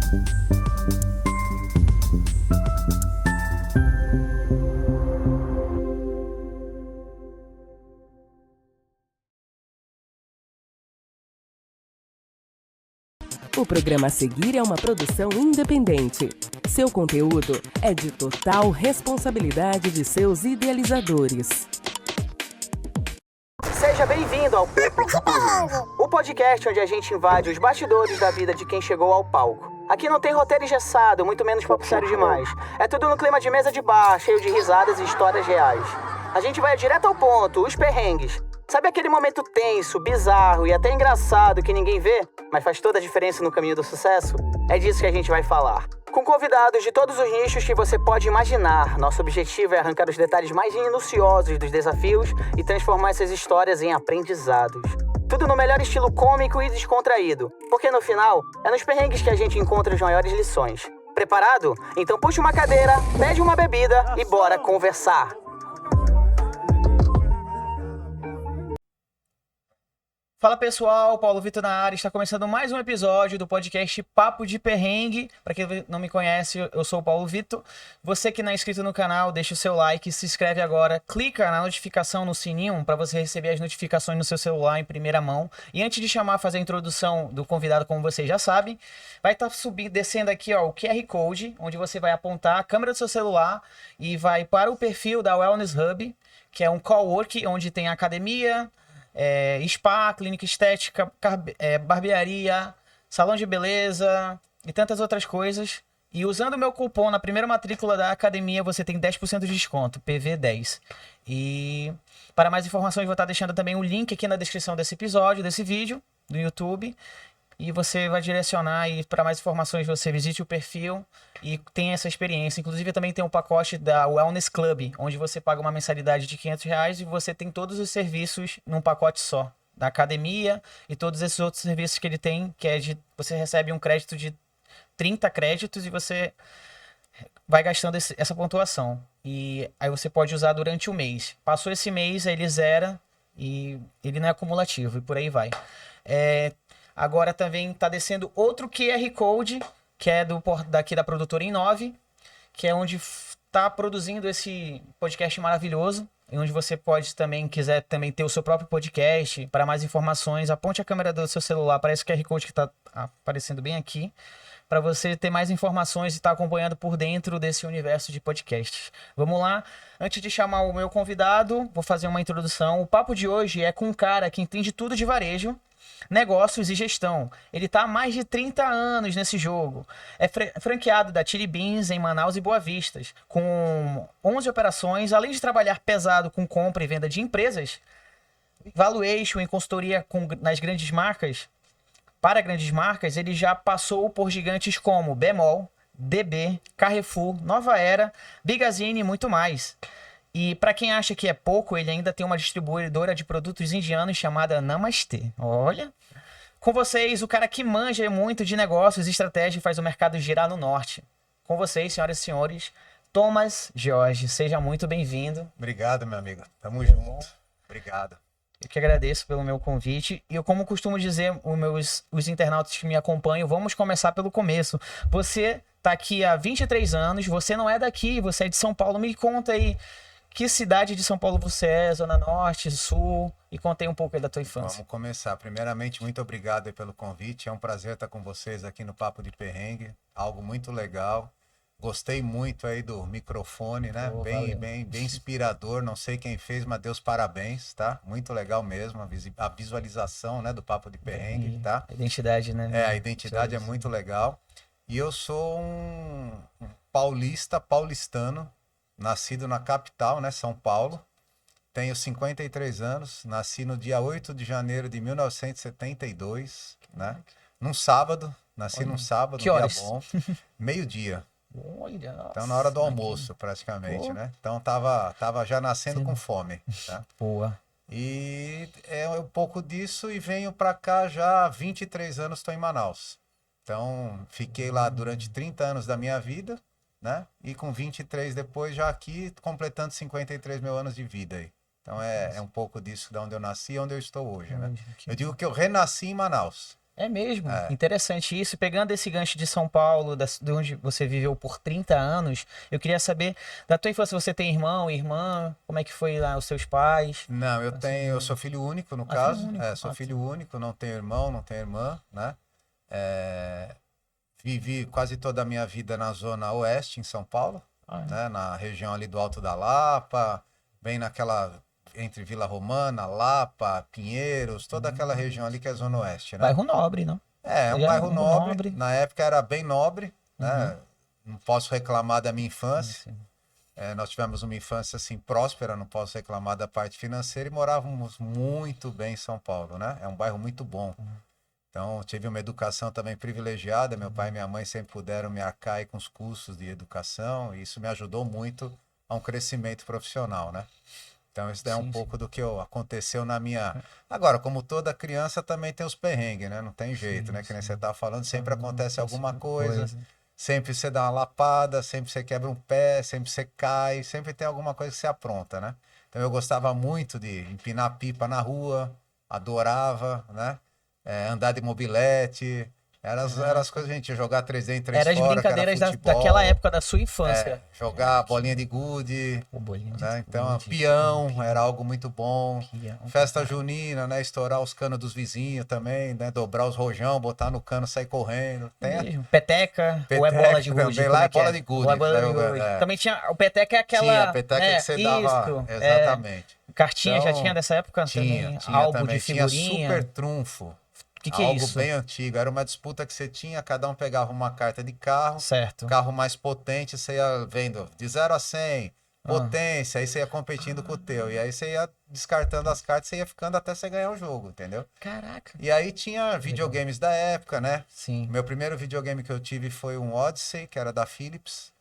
O programa a seguir é uma produção independente. Seu conteúdo é de total responsabilidade de seus idealizadores. Seja bem-vindo ao Papo de Perrengue, o podcast onde a gente invade os bastidores da vida de quem chegou ao palco. Aqui não tem roteiro engessado, muito menos papo sério demais. É tudo no clima de mesa de bar, cheio de risadas e histórias reais. A gente vai direto ao ponto, os perrengues. Sabe aquele momento tenso, bizarro e até engraçado que ninguém vê, mas faz toda a diferença no caminho do sucesso? É disso que a gente vai falar. Com convidados de todos os nichos que você pode imaginar, nosso objetivo é arrancar os detalhes mais minuciosos dos desafios e transformar essas histórias em aprendizados. Tudo no melhor estilo cômico e descontraído, porque no final, é nos perrengues que a gente encontra as maiores lições. Preparado? Então puxa uma cadeira, pede uma bebida e bora conversar. Fala pessoal, Paulo Vitor na área, está começando mais um episódio do podcast Papo de Perrengue. Para quem não me conhece, eu sou o Paulo Vitor. Você que não é inscrito no canal, deixa o seu like, se inscreve agora, clica na notificação no sininho para você receber as notificações no seu celular em primeira mão. E antes de fazer a introdução do convidado, como vocês já sabem, vai estar descendo aqui o QR Code, onde você vai apontar a câmera do seu celular e vai para o perfil da Wellness Hub, que é um cowork onde tem academia, spa, clínica estética, barbearia, salão de beleza e tantas outras coisas. E usando o meu cupom na primeira matrícula da academia, você tem 10% de desconto, PV10. E para mais informações, vou estar deixando também o link aqui na descrição desse episódio, desse vídeo, do YouTube. E você vai direcionar e para mais informações você visite o perfil e tem essa experiência. Inclusive também tem um pacote da Wellness Club, onde você paga uma mensalidade de R$500 e você tem todos os serviços num pacote só. Da academia e todos esses outros serviços que ele tem, que é você recebe um crédito de 30 créditos e você vai gastando essa pontuação. E aí você pode usar durante o mês. Passou esse mês, aí ele zera e ele não é acumulativo e por aí vai. Agora também está descendo outro QR Code, que é daqui da produtora Inove, que é onde está produzindo esse podcast maravilhoso, e onde você pode quiser também ter o seu próprio podcast. Para mais informações, aponte a câmera do seu celular para esse QR Code que está aparecendo bem aqui, para você ter mais informações e estar acompanhando por dentro desse universo de podcasts. Vamos lá, antes de chamar o meu convidado, vou fazer uma introdução. O papo de hoje é com um cara que entende tudo de varejo, negócios e gestão. Ele está há mais de 30 anos nesse jogo. É franqueado da Chili Beans em Manaus e Boa Vistas, com 11 operações, além de trabalhar pesado com compra e venda de empresas, valuation em consultoria nas grandes marcas. Para grandes marcas, ele já passou por gigantes como Bemol, DB, Carrefour, Nova Era, Bigazine e muito mais. E para quem acha que é pouco, ele ainda tem uma distribuidora de produtos indianos chamada Namastê. Olha! Com vocês, o cara que manja muito de negócios e estratégia e faz o mercado girar no norte. Com vocês, senhoras e senhores, Thomas Jorge. Seja muito bem-vindo. Obrigado, meu amigo. Tamo junto. Obrigado. Eu que agradeço pelo meu convite. E eu, como costumo dizer, os internautas que me acompanham, vamos começar pelo começo. Você tá aqui há 23 anos, você não é daqui, você é de São Paulo. Me conta aí, que cidade de São Paulo você é? Zona Norte, Sul? E contei um pouco aí da tua infância. Vamos começar. Primeiramente, muito obrigado aí pelo convite. É um prazer estar com vocês aqui no Papo de Perrengue. Algo muito legal. Gostei muito aí do microfone, né? Bem inspirador. Não sei quem fez, mas Deus parabéns, tá? Muito legal mesmo a visualização, né, do Papo de Perrengue, tá? A identidade, né? A identidade é muito legal. E eu sou um paulistano, nascido na capital, né, São Paulo. Tenho 53 anos, nasci no dia 8 de janeiro de 1972, né? Num sábado, num sábado, que horas? Dia bom, meio-dia. Olha, nossa, então, na hora do almoço, praticamente, né? Então, tava já nascendo com fome, tá? Boa. E é um pouco disso e venho pra cá já há 23 anos, estou em Manaus. Então, fiquei lá durante 30 anos da minha vida, né? E com 23 depois, já aqui, completando 53 mil anos de vida aí. Então, é um pouco disso de onde eu nasci e onde eu estou hoje, né? Eu digo que eu renasci em Manaus. É mesmo? Interessante isso. E pegando esse gancho de São Paulo, de onde você viveu por 30 anos, eu queria saber da tua infância, você tem irmão, irmã? Como é que foi lá os seus pais? Não, Assim, eu sou filho único, no ah, filho caso. único. Sou Ah, filho único, não tenho irmão, não tenho irmã, né? É, vivi quase toda a minha vida na zona oeste, em São Paulo, ah, né? Na região ali do Alto da Lapa, bem naquela, entre Vila Romana, Lapa, Pinheiros, toda aquela região ali que é zona oeste, né? bairro nobre, não? É um Ele era bairro bairro nobre, nobre. na época era bem nobre, Uhum. né? Não posso reclamar da minha Sim, infância. sim. Nós tivemos uma infância assim próspera, não posso reclamar da parte financeira e morávamos muito bem em São Paulo, né? É um bairro muito bom. Então, tive uma educação também privilegiada. Meu pai e minha mãe sempre puderam me arcar aí com os custos de educação e isso me ajudou muito a um crescimento profissional, né? Então, isso daí é um Sim, sim. pouco do que aconteceu na minha. Agora, como toda criança, também tem os perrengues, né? Não tem jeito, né? Que nem você tá falando, sempre acontece alguma coisa. Sempre você dá uma lapada, sempre você quebra um pé, sempre você cai, sempre tem alguma coisa que você apronta, né? Então eu gostava muito de empinar pipa na rua, adorava, né? Andar de mobilete, eram as coisas que a gente ia jogar 3 dentro, 3 Eram as fora, que era brincadeiras daquela futebol, época da sua infância. jogar bolinha de gude, O bolinho de né? Então, gude, peão era algo muito bom. peão, Festa cara. junina, né? Estourar os canos dos vizinhos também, né? Dobrar os rojão, botar no cano, sair correndo. É Tem a mesmo. Peteca ou é bola peteca de gude? também, Como lá é é que bola é? de Ou é gude, bola tá de jogando, gude. Também tinha. O peteca é Tinha a aquela. peteca que É, você dava, isso. É. exatamente. Cartinha já tinha Então, dessa época tinha, também? tinha Álbum de também. Tinha super figurinha. trunfo, O que é algo isso? bem antigo. Era uma disputa que você tinha, cada um pegava uma carta de carro, Certo. carro mais potente, você ia vendo de 0 a 100, Ah. potência, aí você ia competindo com o teu. E aí você ia descartando as cartas, você ia ficando até você ganhar o jogo, entendeu? Caraca. E aí tinha videogames da época, né? Sim. Meu primeiro videogame que eu tive foi um Odyssey, que era da Philips.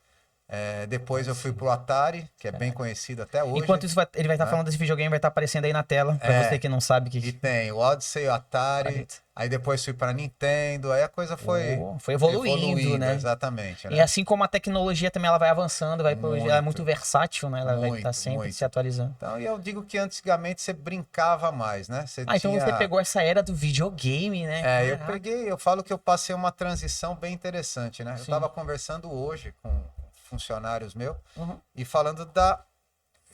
Depois eu fui pro Atari, que é bem conhecido até hoje, Enquanto isso, ele vai estar né? falando desse videogame, vai estar aparecendo aí na tela, pra você que não sabe o E que. tem o Odyssey, o Atari, Eita. aí depois fui pra Nintendo, aí a coisa foi Foi evoluindo, evoluindo, né? exatamente, E né? assim como a tecnologia também ela vai avançando, ela é muito Muito, versátil, né? Ela vai estar muito, sempre se muito. atualizando. Então, e eu digo que antigamente você brincava mais, né? Você Ah, então você tinha. pegou essa era do videogame, né? Eu Caraca. peguei, eu falo que eu passei uma transição bem interessante, né? Eu Sim. estava conversando hoje com funcionários meus Uhum. e falando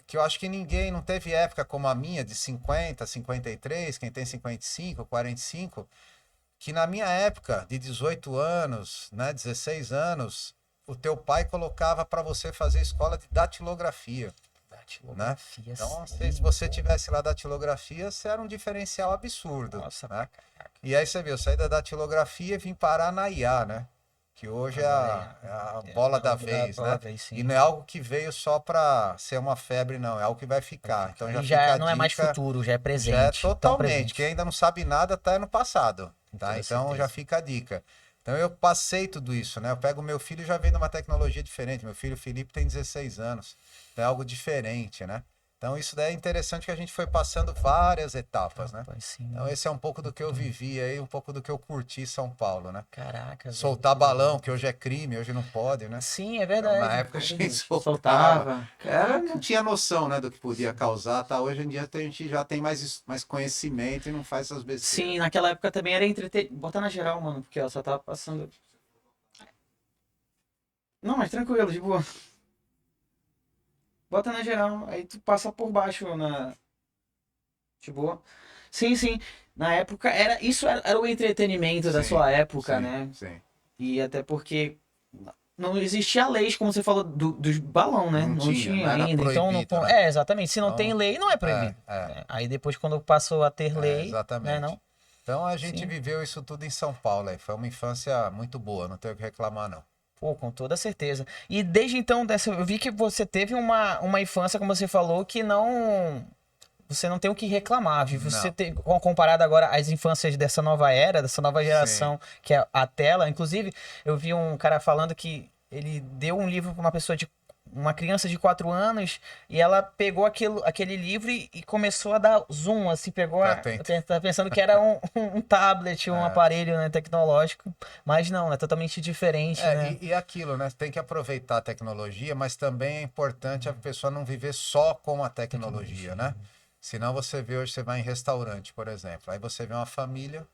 que eu acho que ninguém, não teve época como a minha, de 50, 53, quem tem 55, 45, que na minha época, de 18 anos, né, 16 anos, o teu pai colocava para você fazer escola de datilografia, né? Datilografia, Então, sim. se você tivesse lá datilografia, você era um diferencial absurdo, Nossa, né? caraca. E aí você viu, eu saí da datilografia e vim parar na IA, né? Que hoje é a bola da vez, né? E não é algo que veio só para ser uma febre, não. É algo que vai ficar. Então já E fica já a não é mais dica, futuro, já é já é presente. Tão totalmente. presente. Quem ainda não sabe nada tá no passado, tá? toda Então certeza. já fica a dica. Então eu passei tudo isso, né? Eu pego meu filho e já vem de uma tecnologia diferente. Meu filho Felipe tem 16 anos. Então é algo diferente, né? Então isso daí é interessante que a gente foi passando várias etapas, né? Rapaz, sim. Então esse é um pouco do que eu vivi aí, um pouco do que eu curti São Paulo, né? Caraca, velho. Soltar balão, que hoje é crime, hoje não pode, né? Sim, é Então, verdade. na época a gente soltava. Não tinha noção, né, do que podia causar, tá? Hoje em dia a gente já tem mais conhecimento e não faz essas besteiras. Sim, naquela época também era entreter. Bota na geral, mano, porque ela só tava passando. Não, mas tranquilo, de boa. Bota na geral, aí tu passa por baixo na. De boa. Sim, sim. Na época, era o entretenimento da Sim, sua época, sim, né? sim. E até porque não existia leis, como você falou, dos balão, né? Não tinha, não era ainda. Então, proibido, né? exatamente. Se não Então, tem lei, não é proibido. é. Aí depois, quando passou a ter lei, né, Exatamente. não? Então a gente Sim. viveu isso tudo em São Paulo, aí. Foi uma infância muito boa, não tenho o que reclamar, não. Pô, com toda certeza. E desde então, eu vi que você teve uma infância, como você falou, que não. Você não tem o que reclamar, viu? Você Não. tem, comparado agora às infâncias dessa nova era, dessa nova geração, Sim. que é a tela. Inclusive, eu vi um cara falando que ele deu um livro para uma criança de 4 anos, e ela pegou aquele livro e começou a dar zoom, assim, tá pensando que era um tablet, um aparelho, né, tecnológico, mas não, é totalmente diferente, né? E aquilo, né? Tem que aproveitar a tecnologia, mas também é importante a pessoa não viver só com a tecnologia, né? Senão você vê hoje, você vai em restaurante, por exemplo, aí você vê uma família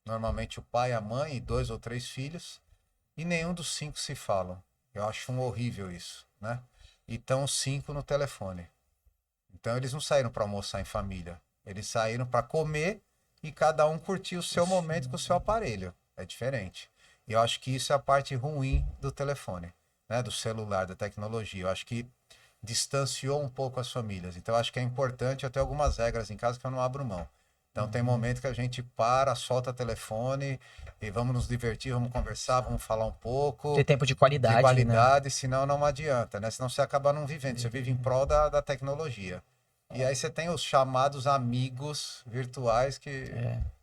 Normalmente o pai, a mãe e 2 ou 3 filhos, e nenhum dos 5 se falam. Eu acho horrível isso, né? E estão os 5 no telefone. Então eles não saíram para almoçar em família. Eles saíram para comer e cada um curtir o seu momento com o seu aparelho. É diferente. E eu acho que isso é a parte ruim do telefone, né? Do celular, da tecnologia. Eu acho que distanciou um pouco as famílias. Então eu acho que é importante, eu tenho algumas regras em casa que eu não abro mão. Então tem momento que a gente para, solta o telefone e vamos nos divertir, vamos conversar, vamos falar um pouco. Ter tempo de qualidade, De qualidade, né? senão não adianta, né? Senão você acaba não vivendo, você vive em prol da tecnologia. E aí você tem os chamados amigos virtuais que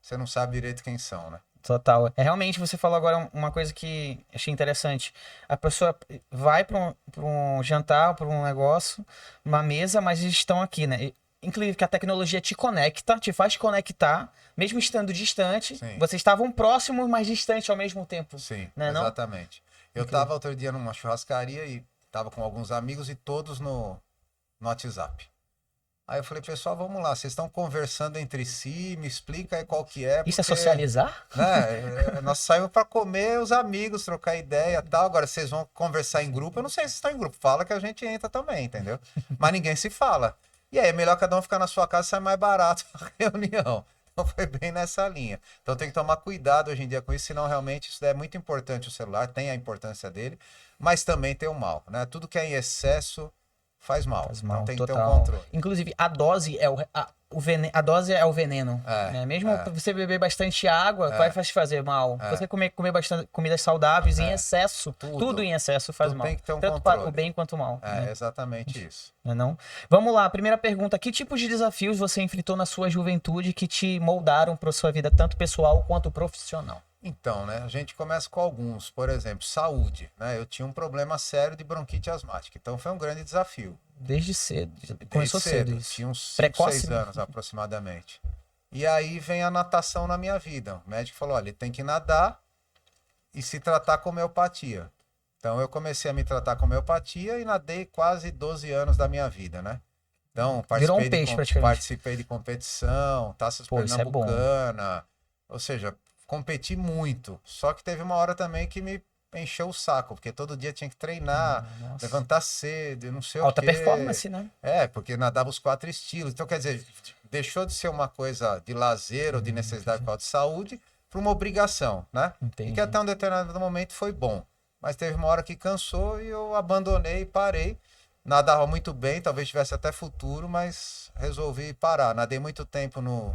você não sabe direito quem são, né? Total. É, realmente, você falou agora uma coisa que achei interessante. A pessoa vai para um jantar, para um negócio, uma mesa, mas eles estão aqui, né? Inclusive que a tecnologia te conecta, te faz conectar, mesmo estando distante. Sim. Vocês estavam próximos, mas distantes ao mesmo tempo. Sim, né, não? exatamente. Eu estava outro dia numa churrascaria e estava com alguns amigos e todos no WhatsApp. Aí eu falei, pessoal, vamos lá, vocês estão conversando entre si, me explica aí qual que é, Isso é porque, socializar? né, nós saímos para comer os amigos, trocar ideia e tal, agora vocês vão conversar em grupo, eu não sei se estão em grupo, fala que a gente entra também, entendeu? Mas ninguém se fala. E aí é melhor cada um ficar na sua casa, sai mais barato a reunião. Então foi bem nessa linha. Então tem que tomar cuidado hoje em dia com isso, senão realmente isso é muito importante o celular, tem a importância dele, mas também tem o mal, né? Tudo que é em excesso faz mal. Faz Então mal, tem que ter um total. controle. Inclusive, a dose é a dose é o veneno. Né? Mesmo você beber bastante água, vai fazer mal. Você comer bastante comidas saudáveis em excesso, tudo em excesso faz mal. Tem que ter um Tanto controle. para o bem quanto o mal. É, né? exatamente isso. Não? Vamos lá, primeira pergunta. Que tipos de desafios você enfrentou na sua juventude que te moldaram para a sua vida, tanto pessoal quanto profissional? Então, né, a gente começa com alguns. Por exemplo, saúde. Né? Eu tinha um problema sério de bronquite asmática. Então foi um grande desafio. Desde cedo. Desde Começou cedo isso. Tinha uns 5, Precoce, 6 anos aproximadamente. E aí vem a natação na minha vida. O médico falou, olha, ele tem que nadar e se tratar com homeopatia. Então eu comecei a me tratar com homeopatia e nadei quase 12 anos da minha vida, né? Então Virou um peixe, praticamente. participei de competição, taças pernambucana, ou seja, competi muito. Só que teve uma hora também que me encheu o saco, porque todo dia tinha que treinar, levantar cedo, não sei o quê. Alta performance, né? É, porque nadava os 4 estilos. Então, quer dizer, deixou de ser uma coisa de lazer ou de necessidade por causa de saúde para uma obrigação, né? Entendi. E que até um determinado momento foi bom. Mas teve uma hora que cansou e eu abandonei e parei. Nadava muito bem, talvez tivesse até futuro, mas resolvi parar. Nadei muito tempo no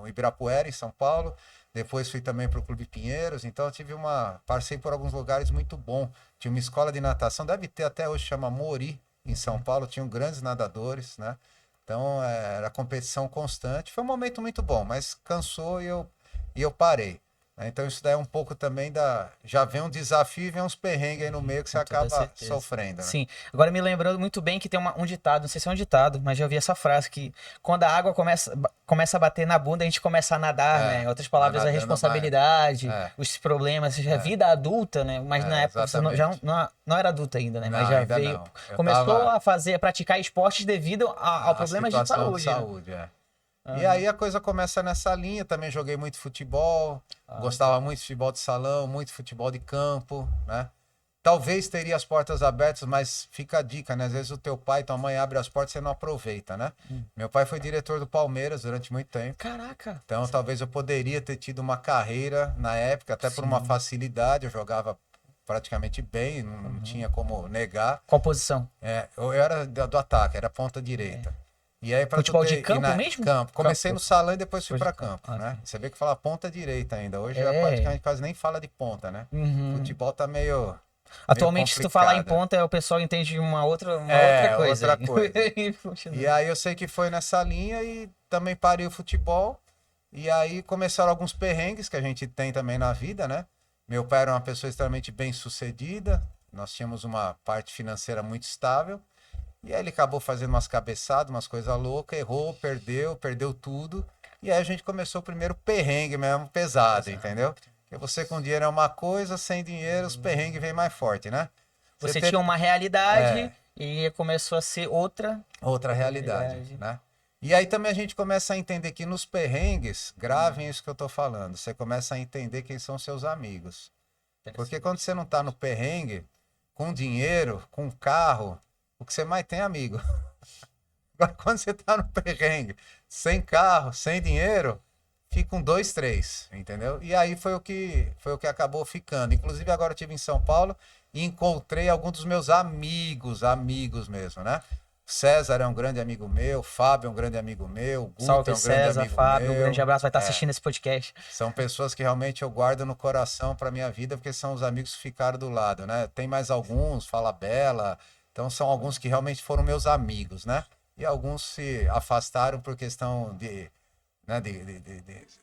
Ibirapuera, em São Paulo. Depois fui também para o Clube Pinheiros. Então eu passei por alguns lugares muito bons. Tinha uma escola de natação, deve ter até hoje, chama Mori, em São Paulo. Tinham grandes nadadores, né? Então era competição constante. Foi um momento muito bom, mas cansou e eu parei. Então isso daí é um pouco também já vem um desafio e vem uns perrengues aí no meio que você acaba sofrendo, né? Sim. Agora me lembrando muito bem que tem um ditado, não sei se é um ditado, mas já ouvi essa frase, que quando a água começa a bater na bunda, a gente começa a nadar, né? Em outras palavras, a responsabilidade, os problemas, a vida adulta, né? Mas na época você não era adulta ainda, né? Mas já veio. Começou a praticar esportes devido ao problema de saúde. E aí a coisa começa nessa linha. Também joguei muito futebol, gostava muito de futebol de salão, muito futebol de campo, né? Talvez teria as portas abertas, mas fica a dica, né? Às vezes o teu pai e tua mãe abrem as portas e você não aproveita, né? Meu pai foi diretor do Palmeiras durante muito tempo. Caraca! Então talvez eu poderia ter tido uma carreira na época, até por uma facilidade, eu jogava praticamente bem, não tinha como negar. Qual posição? Eu era do ataque, era ponta direita. E aí, futebol de campo mesmo? Campo. Comecei no salão e depois fui para campo, né? Você vê que fala ponta direita ainda. Hoje praticamente quase nem fala de ponta, né? Futebol tá meio atualmente, se tu falar em ponta, o pessoal entende uma outra coisa. Outra coisa. E aí eu sei que foi nessa linha e também parei o futebol. E aí começaram alguns perrengues que a gente tem também na vida, né? Meu pai era uma pessoa extremamente bem sucedida. Nós tínhamos uma parte financeira muito estável. E aí ele acabou fazendo umas cabeçadas, umas coisas loucas, errou, perdeu tudo. E aí a gente começou o primeiro perrengue mesmo, pesado, entendeu? Porque você com dinheiro é uma coisa, sem dinheiro os perrengues vêm mais forte, né? Você tinha uma realidade e começou a ser outra realidade, né? E aí também a gente começa a entender que nos perrengues, gravem isso que eu tô falando, você começa a entender quem são seus amigos. Porque quando você não tá no perrengue, com dinheiro, com carro, o que você mais tem é amigo. Agora, quando você tá no perrengue, sem carro, sem dinheiro, fica um 2, 3, entendeu? E aí foi o que acabou ficando. Inclusive, agora eu estive em São Paulo e encontrei alguns dos meus amigos mesmo, né? César é um grande amigo meu, Fábio é um grande amigo meu, Guto Salve, é um grande César, amigo Fábio, um meu. grande abraço, vai estar assistindo esse podcast. São pessoas que realmente eu guardo no coração para minha vida, porque são os amigos que ficaram do lado, né? Tem mais alguns, Fala Bela, então são alguns que realmente foram meus amigos, né? E alguns se afastaram por questão de, né, de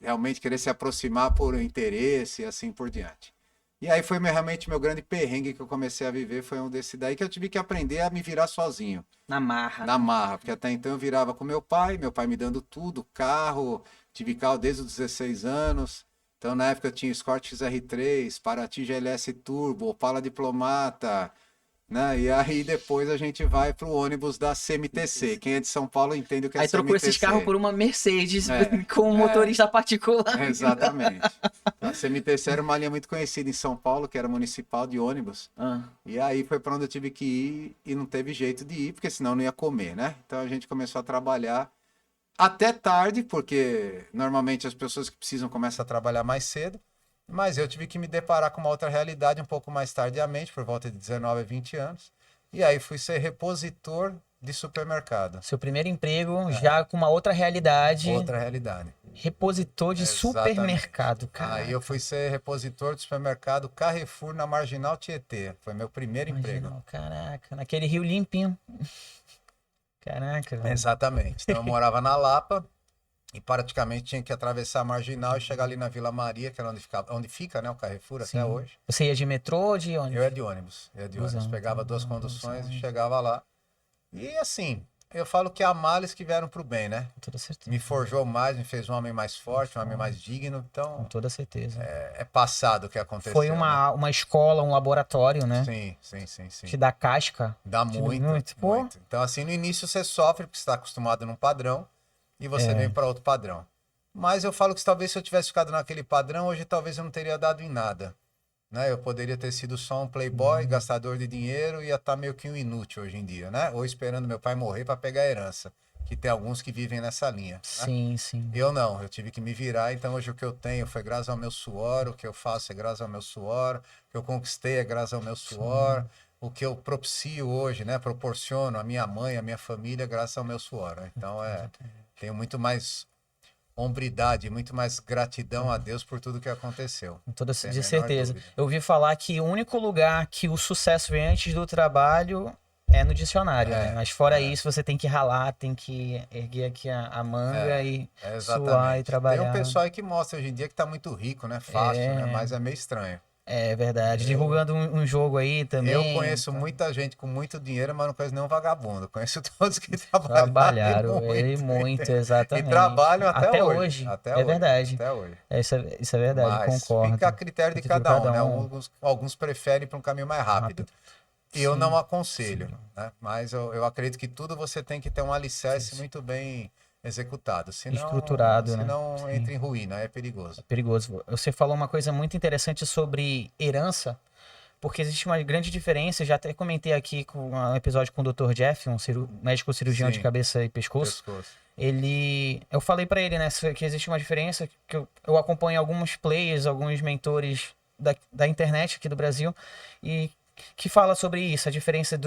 realmente querer se aproximar por interesse e assim por diante. E aí foi realmente meu grande perrengue que eu comecei a viver, foi um desse daí que eu tive que aprender a me virar sozinho. Na marra. Na marra, porque até então eu virava com meu pai me dando tudo, carro, tive carro desde os 16 anos. Então na época eu tinha Escort XR3, Paraty GLS Turbo, Opala Diplomata, né? E aí depois a gente vai pro ônibus da CMTC. Quem é de São Paulo entende o que é Aí CMTC. trocou esses carros por uma Mercedes com um motorista particular. Exatamente. A CMTC era uma linha muito conhecida em São Paulo, que era municipal de ônibus. E aí foi para onde eu tive que ir e não teve jeito de ir, porque senão eu não ia comer, né? Então a gente começou a trabalhar até tarde, porque normalmente as pessoas que precisam começam a trabalhar mais cedo. Mas eu tive que me deparar com uma outra realidade um pouco mais tardiamente, por volta de 19 a 20 anos. E aí fui ser repositor de supermercado. Seu primeiro emprego já com uma outra realidade. Outra realidade. Repositor de supermercado, cara. Aí eu fui ser repositor de supermercado Carrefour na Marginal Tietê. Foi meu primeiro emprego. Caraca, naquele Rio limpinho. Caraca, velho. Exatamente. Então eu morava na Lapa e praticamente tinha que atravessar a Marginal e chegar ali na Vila Maria, que era onde fica, né, o Carrefour até hoje. Você ia de metrô ou de ônibus? Eu ia de ônibus. Pegava duas conduções e chegava lá. E assim, eu falo que há males que vieram pro bem, né? Com toda certeza. Me forjou mais, me fez um homem mais forte, um homem mais digno. Então, com toda certeza. É passado o que aconteceu. Foi uma escola, um laboratório, né? Sim. Te dá casca. Dá muito. Então, assim, no início você sofre porque você está acostumado num padrão e você vem para outro padrão. Mas eu falo que talvez se eu tivesse ficado naquele padrão, hoje talvez eu não teria dado em nada. Né? Eu poderia ter sido só um playboy, gastador de dinheiro e ia estar meio que um inútil hoje em dia, né? Ou esperando meu pai morrer para pegar a herança, que tem alguns que vivem nessa linha. Sim. Eu não, eu tive que me virar, então hoje o que eu tenho foi graças ao meu suor, o que eu faço é graças ao meu suor, o que eu conquistei é graças ao meu suor, o que eu propicio hoje, né? Proporciono a minha mãe, a minha família, graças ao meu suor. Né? Então tenho muito mais hombridade, muito mais gratidão a Deus por tudo que aconteceu. Com toda certeza. Dúvida. Eu ouvi falar que o único lugar que o sucesso vem antes do trabalho é no dicionário, né? Mas fora isso, você tem que ralar, tem que erguer aqui a manga e suar e trabalhar. Tem um pessoal aí que mostra hoje em dia que tá muito rico, né? Fácil, né? Mas é meio estranho. É verdade. Divulgando um jogo aí também. Eu conheço muita gente com muito dinheiro, mas não conheço nenhum vagabundo. Conheço todos que trabalharam muito, exatamente. E trabalham até hoje. É verdade. Até hoje. Isso é verdade, mas concordo. Fica a critério de cada um, né? Alguns preferem para um caminho mais rápido. Eu não aconselho, né? Mas eu acredito que tudo você tem que ter um alicerce muito bem executado, estruturado, né? Senão entra em ruína, é perigoso. É perigoso. Você falou uma coisa muito interessante sobre herança, porque existe uma grande diferença, já até comentei aqui com um episódio com o Dr. Jeff, um médico cirurgião de cabeça e pescoço. Eu falei para ele, né, que existe uma diferença, que eu acompanho alguns players, alguns mentores da internet aqui do Brasil, e que fala sobre isso, a diferença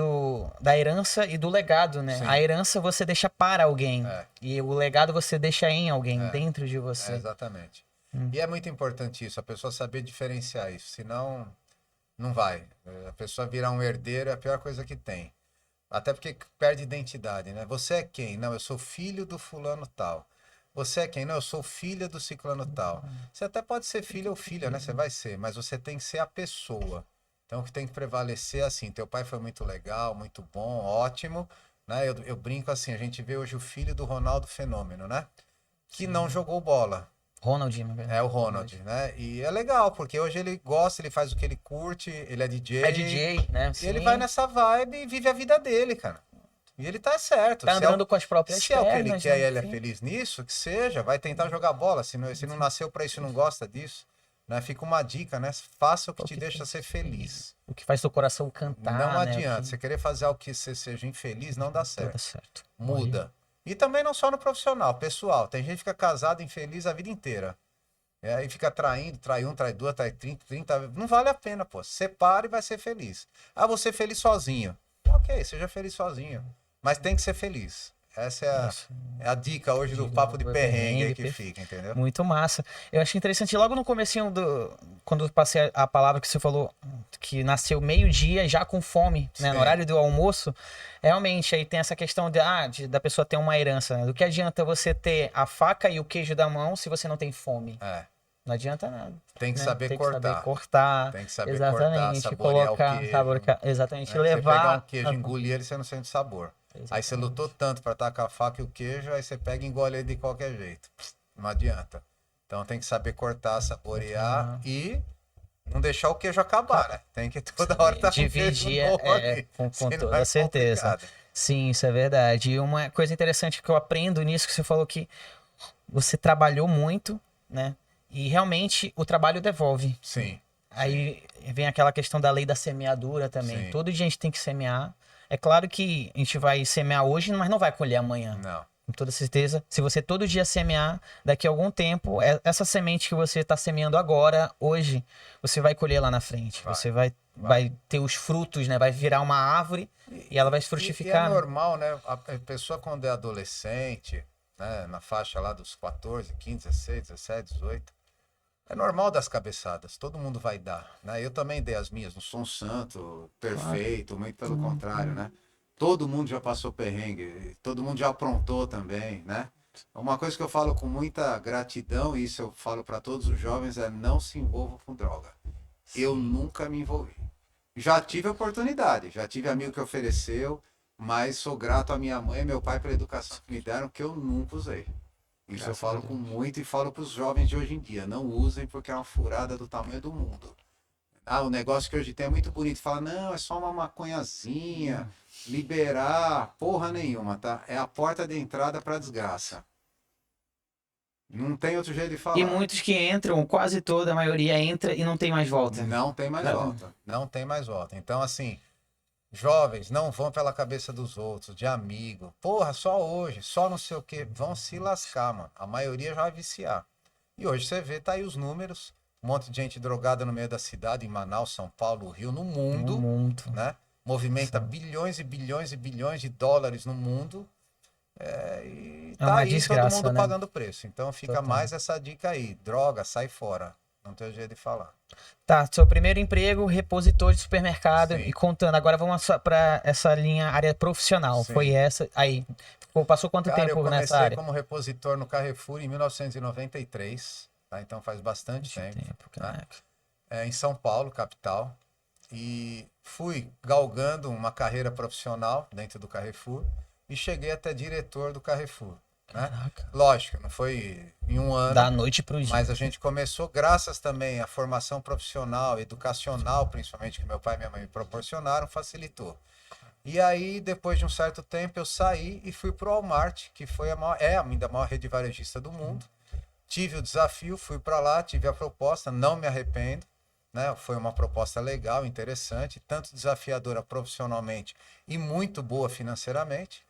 da herança e do legado, né? A herança você deixa para alguém e o legado você deixa em alguém, dentro de você. Exatamente. E é muito importante isso, a pessoa saber diferenciar isso, senão não vai. A pessoa virar um herdeiro é a pior coisa que tem. Até porque perde identidade, né? Você é quem? Não, eu sou filho do fulano tal. Você é quem? Não, eu sou filha do ciclano tal. Você até pode ser filho ou filha, né? Você vai ser, mas você tem que ser a pessoa. Então, o que tem que prevalecer é assim, teu pai foi muito legal, muito bom, ótimo, né? Eu brinco assim, a gente vê hoje o filho do Ronaldo Fenômeno, né? Que não jogou bola. Ronaldinho, na verdade. É o Ronald, né? E é legal, porque hoje ele gosta, ele faz o que ele curte, ele é DJ. É DJ, né? E ele vai nessa vibe e vive a vida dele, cara. E ele tá certo. Tá andando com as próprias Se é o que ele pernas, quer né? e ele é Sim. feliz nisso, que seja, vai tentar jogar bola. Se não nasceu pra isso, não gosta disso, né? Fica uma dica, né? Faça o que te deixa ser feliz. O que faz seu coração cantar, Não né? adianta. Você querer fazer algo que você seja infeliz, não dá Dá certo. certo. Muda. E também não só no profissional, pessoal. Tem gente que fica casado infeliz a vida inteira. Aí fica traindo, trai um, trai duas, trai 30. Não vale a pena, pô. Separe e vai ser feliz. Ah, vou ser feliz sozinho. Ok, seja feliz sozinho. Mas tem que ser feliz. Essa é a dica hoje do papo de perrengue aí que fica, entendeu? Muito massa. Eu achei interessante, logo no comecinho quando eu passei a palavra que você falou, que nasceu meio-dia já com fome, né, no Sim. horário do almoço, realmente aí tem essa questão da pessoa ter uma herança, né? Do que adianta você ter a faca e o queijo da mão se você não tem fome? É. Não adianta nada. Tem que né? saber Tem que cortar. saber cortar. Tem que saber exatamente, cortar, saborear colocar, o queijo. saborear, exatamente, Né? Você pegar um levar. queijo, engolir ele, você não sente sabor. Aí você lutou tanto para estar com a faca e o queijo, aí você pega e engole ele de qualquer jeito. Não adianta. Então tem que saber cortar, saborear e não deixar o queijo acabar, né? Tem que toda hora estar com o queijo Dividir novo ali. com Senão toda é certeza. complicado. Sim, isso é verdade. E uma coisa interessante que eu aprendo nisso, que você falou que você trabalhou muito, né? E realmente o trabalho devolve. Sim. Aí vem aquela questão da lei da semeadura também. Sim. Todo dia a gente tem que semear. É claro que a gente vai semear hoje, mas não vai colher amanhã. Não. Com toda certeza. Se você todo dia semear, daqui a algum tempo, essa semente que você está semeando agora, hoje, você vai colher lá na frente. Você vai ter os frutos, né? Vai virar uma árvore e ela vai se frutificar. E é né? normal, né? A pessoa quando é adolescente, né? Na faixa lá dos 14, 15, 16, 17, 18, é normal das cabeçadas, todo mundo vai dar, né? Eu também dei as minhas, não sou um santo perfeito, muito pelo contrário, né? Todo mundo já passou perrengue, todo mundo já aprontou também, né? Uma coisa que eu falo com muita gratidão, e isso eu falo para todos os jovens, é não se envolvam com droga. Eu nunca me envolvi. Já tive oportunidade, já tive amigo que ofereceu, mas sou grato à minha mãe e meu pai pela educação que me deram, que eu nunca usei. Isso eu falo com muito e falo para os jovens de hoje em dia. Não usem porque é uma furada do tamanho do mundo. Ah, o negócio que hoje tem é muito bonito. Fala, não, é só uma maconhazinha, liberar, porra nenhuma, tá? É a porta de entrada para desgraça. Não tem outro jeito de falar. E muitos que entram, quase toda a maioria entra e não tem mais volta. Não tem mais volta. Não tem mais volta. Então, assim, jovens, não vão pela cabeça dos outros, de amigo. Porra, só hoje, só não sei o quê. Vão se lascar, mano. A maioria já vai viciar. E hoje você vê, tá aí os números. Um monte de gente drogada no meio da cidade, em Manaus, São Paulo, Rio, no mundo. Né? Movimenta bilhões e bilhões e bilhões de dólares no mundo. E tá aí desgraça, todo mundo né? pagando preço. Então fica mais essa dica aí. Droga, sai fora. Não tem jeito de falar. Tá, seu primeiro emprego, repositor de supermercado. Sim. E contando, agora vamos para essa linha, área profissional. Sim. Foi essa. Aí, passou quanto Cara, tempo eu nessa área? comecei como repositor no Carrefour em 1993. Tá? Então faz bastante tempo. Tá? Em São Paulo, capital. E fui galgando uma carreira profissional dentro do Carrefour. E cheguei até diretor do Carrefour. Né? Lógico, não foi em um ano. Da noite pro dia. Mas a gente começou, graças também à formação profissional, educacional, principalmente, que meu pai e minha mãe me proporcionaram, facilitou. E aí, depois de um certo tempo, eu saí e fui para o Walmart, que foi ainda a maior rede varejista do mundo. Tive o desafio, fui para lá, tive a proposta, não me arrependo. Né? Foi uma proposta legal, interessante, tanto desafiadora profissionalmente e muito boa financeiramente.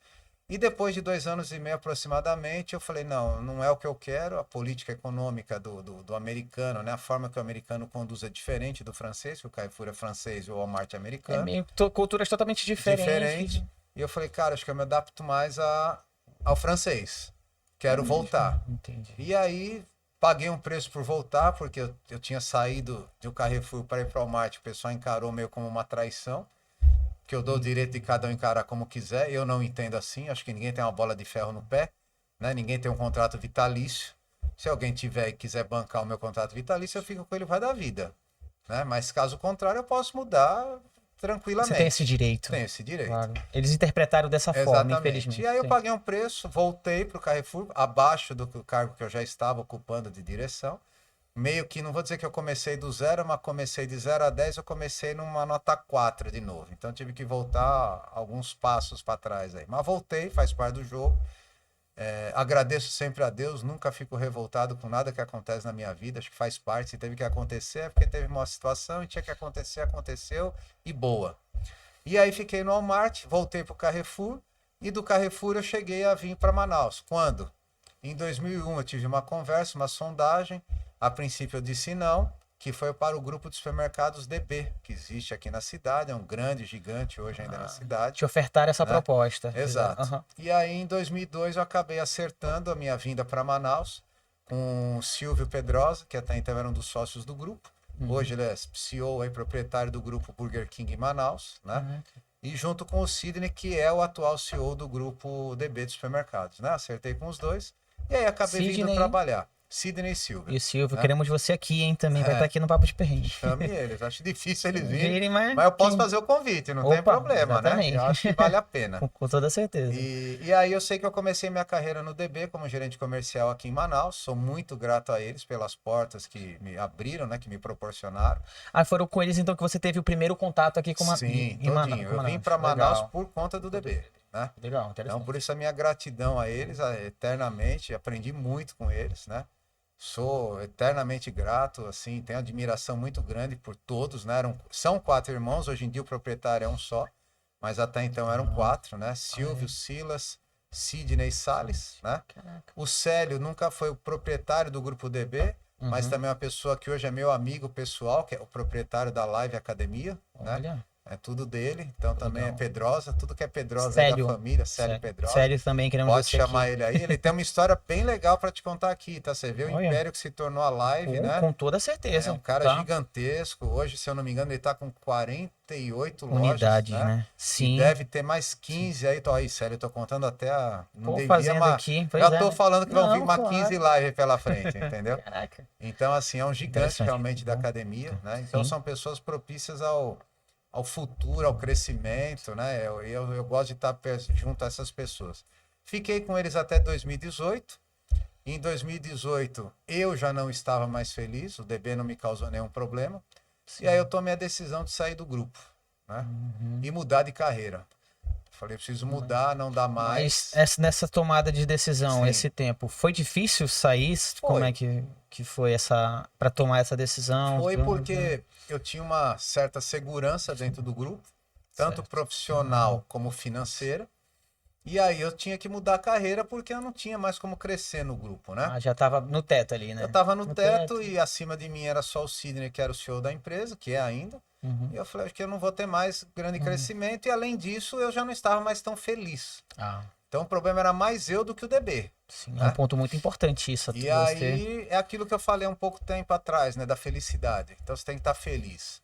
E depois de 2 anos e meio aproximadamente, eu falei, não é o que eu quero, a política econômica do americano, né? A forma que o americano conduz é diferente do francês, que o Carrefour é francês e o Walmart é americano. É meio culturas totalmente diferentes. E eu falei, cara, acho que eu me adapto mais ao francês. Quero voltar. Entendi. E aí, paguei um preço por voltar, porque eu tinha saído do Carrefour para ir para o Walmart, o pessoal encarou meio como uma traição. Que eu dou o direito de cada um encarar como quiser. Eu não entendo assim. Acho que ninguém tem uma bola de ferro no pé. Né? Ninguém tem um contrato vitalício. Se alguém tiver e quiser bancar o meu contrato vitalício, eu fico com ele, vai dar vida. Né? Mas caso contrário, eu posso mudar tranquilamente. Você tem esse direito. Tem esse direito. Claro. Eles interpretaram dessa forma, infelizmente. E aí eu paguei um preço, voltei para o Carrefour, abaixo do cargo que eu já estava ocupando de direção. meio que, não vou dizer que eu comecei do zero, mas comecei de 0 a 10, eu comecei numa nota 4 de novo. Então tive que voltar alguns passos para trás aí. Mas voltei, faz parte do jogo. Agradeço sempre a Deus, nunca fico revoltado com nada que acontece na minha vida, acho que faz parte. Se teve que acontecer, é porque teve uma situação e tinha que acontecer, aconteceu e boa. E aí fiquei no Walmart, voltei para o Carrefour e do Carrefour eu cheguei a vir para Manaus. Quando? Em 2001 eu tive uma conversa, uma sondagem. A princípio eu disse não, que foi para o grupo de supermercados DB, que existe aqui na cidade, é um grande, gigante hoje ainda na cidade. Te ofertar essa né? proposta. Exato. Uhum. E aí em 2002 eu acabei acertando a minha vinda para Manaus com o Silvio Pedrosa, que até então era um dos sócios do grupo. Hoje ele é CEO e proprietário do grupo Burger King em Manaus, né? E junto com o Sidney, que é o atual CEO do grupo DB de supermercados, né? Acertei com os dois e aí acabei vindo trabalhar. Sidney e Silvio. E o Silvio, né? queremos você aqui, hein? Também vai estar aqui no Papo de Perrengue. Chame eles. Acho difícil eles virem, mas eu posso fazer o convite, não tem problema, exatamente. né? Eu acho que vale a pena. com toda certeza. E aí eu sei que eu comecei minha carreira no DB como gerente comercial aqui em Manaus. Sou muito grato a eles pelas portas que me abriram, né? Que me proporcionaram. Foram com eles então que você teve o primeiro contato aqui com uma... Sim, todinho. Eu vim para Manaus por conta do DB. Né? Legal, interessante. Então, por isso a minha gratidão a eles eternamente. Aprendi muito com eles, né? Sou eternamente grato, assim, tenho admiração muito grande por todos, né? São 4 irmãos, hoje em dia o proprietário é um só, mas até então eram 4, né? Silvio, Silas, Sidney e Salles, né? O Célio nunca foi o proprietário do grupo DB, mas também é uma pessoa que hoje é meu amigo pessoal, que é o proprietário da Live Academia, né? É tudo dele, então também é Pedrosa, tudo que é Pedrosa é da família, Célio Pedrosa. Célio também queremos Pode chamar aqui. Ele aí, ele tem uma história bem legal para te contar aqui, tá? Você vê o império que se tornou a Live, né? Com toda certeza. É um cara gigantesco, hoje, se eu não me engano, ele tá com 48 unidades, lojas, né? Sim. E deve ter mais 15 aí, tô aí, Célio, eu tô contando até a... Não devia, mas... aqui. Já tô falando que vão vir uma 15 live pela frente, entendeu? Caraca. Então, assim, é um gigante realmente da academia, né? Então são pessoas propícias ao futuro, ao crescimento, né? Eu gosto de estar junto a essas pessoas. Fiquei com eles até 2018. Em 2018, eu já não estava mais feliz, o DB não me causou nenhum problema. Sim. E aí eu tomei a decisão de sair do grupo, né? E mudar de carreira. Falei, preciso mudar, não dá mais. Mas nessa tomada de decisão, esse tempo, foi difícil sair? Foi. Como é que foi para tomar essa decisão? Foi porque eu tinha uma certa segurança dentro do grupo, tanto profissional como financeira. E aí eu tinha que mudar a carreira porque eu não tinha mais como crescer no grupo, né? Já estava no teto ali, né? Eu estava no teto e acima de mim era só o Sidney, que era o CEO da empresa, que é ainda. E eu falei, acho que eu não vou ter mais grande crescimento. E além disso, eu já não estava mais tão feliz. Então o problema era mais eu do que o DB. Sim, né? É um ponto muito importante isso. E aí é aquilo que eu falei um pouco tempo atrás, né? Da felicidade. Então você tem que estar feliz.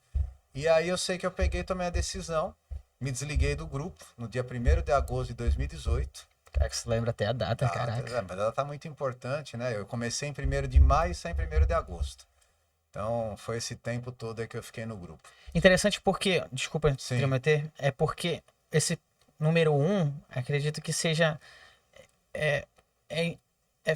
E aí eu sei que eu peguei e tomei a decisão. Me desliguei do grupo no dia 1º de agosto de 2018. Cara, que você lembra até a data, caraca. Mas ela tá muito importante, né? Eu comecei em 1º de maio e saí em 1º de agosto. Então, foi esse tempo todo aí que eu fiquei no grupo. Interessante porque, desculpa te meter, é porque esse número 1, acredito que seja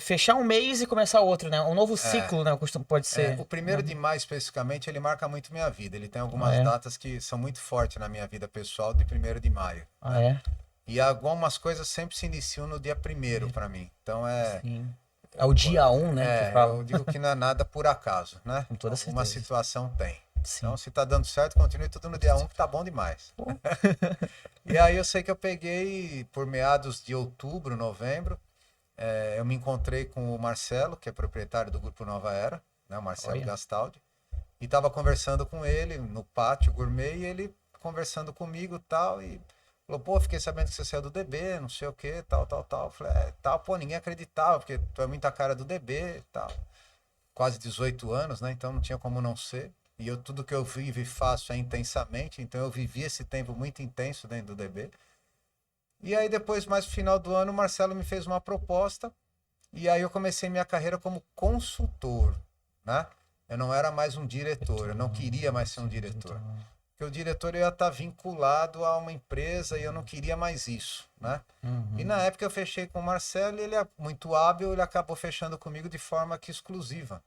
fechar um mês e começar outro, né? Um novo ciclo, né? Pode ser. O 1º de maio, especificamente, ele marca muito minha vida. Ele tem algumas datas que são muito fortes na minha vida pessoal de 1º de maio. E algumas coisas sempre se iniciam no dia 1º para mim. Então é o dia 1, né? Que fala. Eu digo que não é nada por acaso, né? Com toda certeza. Uma situação tem. Então, se tá dando certo, continue tudo no dia 1, que tá bom demais. E aí eu sei que eu peguei, por meados de outubro, novembro, eu me encontrei com o Marcelo, que é proprietário do Grupo Nova Era, né? O Marcelo Gastaldi. E tava conversando com ele no pátio gourmet, e ele conversando comigo e tal, e falou, pô, fiquei sabendo que você saiu do DB, não sei o que, tal. Eu falei, pô, ninguém acreditava, porque tu é muita cara do DB e tal. Quase 18 anos, né? Então não tinha como não ser. E tudo que eu vivo e faço é intensamente, então eu vivi esse tempo muito intenso dentro do DB. E aí depois, mais no final do ano, o Marcelo me fez uma proposta, e aí eu comecei minha carreira como consultor, né? Eu não era mais um diretor, eu não queria mais ser um diretor. Porque o diretor ia estar vinculado a uma empresa e eu não queria mais isso, né? E na época eu fechei com o Marcelo e ele é muito hábil, ele acabou fechando comigo de forma que exclusiva.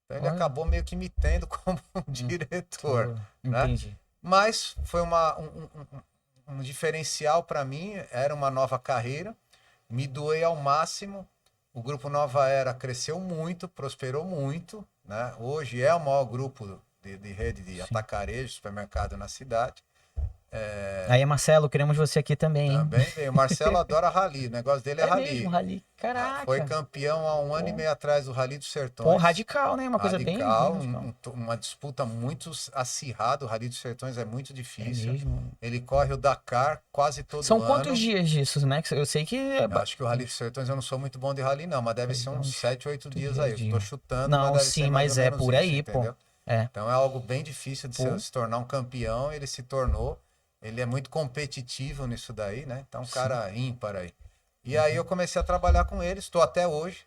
Então ele acabou meio que me tendo como um diretor, né? Entendi. Mas foi um diferencial para mim, era uma nova carreira, me doei ao máximo. O Grupo Nova Era cresceu muito, prosperou muito, né? Hoje é o maior grupo de rede de atacarejo, supermercado na cidade. Aí, Marcelo, queremos você aqui também, hein? Também veio. O Marcelo adora rally, o negócio dele é rally. Mesmo, rally. Caraca. Foi campeão há um ano e meio atrás do Rally dos Sertões. Pô, radical, né? Uma coisa bem radical. radical. Uma disputa muito acirrada. O Rally dos Sertões é muito difícil. É mesmo. Ele corre o Dakar quase todo ano. São quantos dias disso, né? Eu sei que... Eu acho que o Rally dos Sertões, eu não sou muito bom de rally não, mas deve ser uns 7, 8 dias aí. Eu tô chutando, não, mas deve sim, ser mais mas ou é menos por isso, aí, entendeu? pô. É. Então é algo bem difícil de se tornar um campeão. Ele se tornou. Ele é muito competitivo nisso daí, né? Então, um cara ímpar aí. E aí eu comecei a trabalhar com ele, estou até hoje.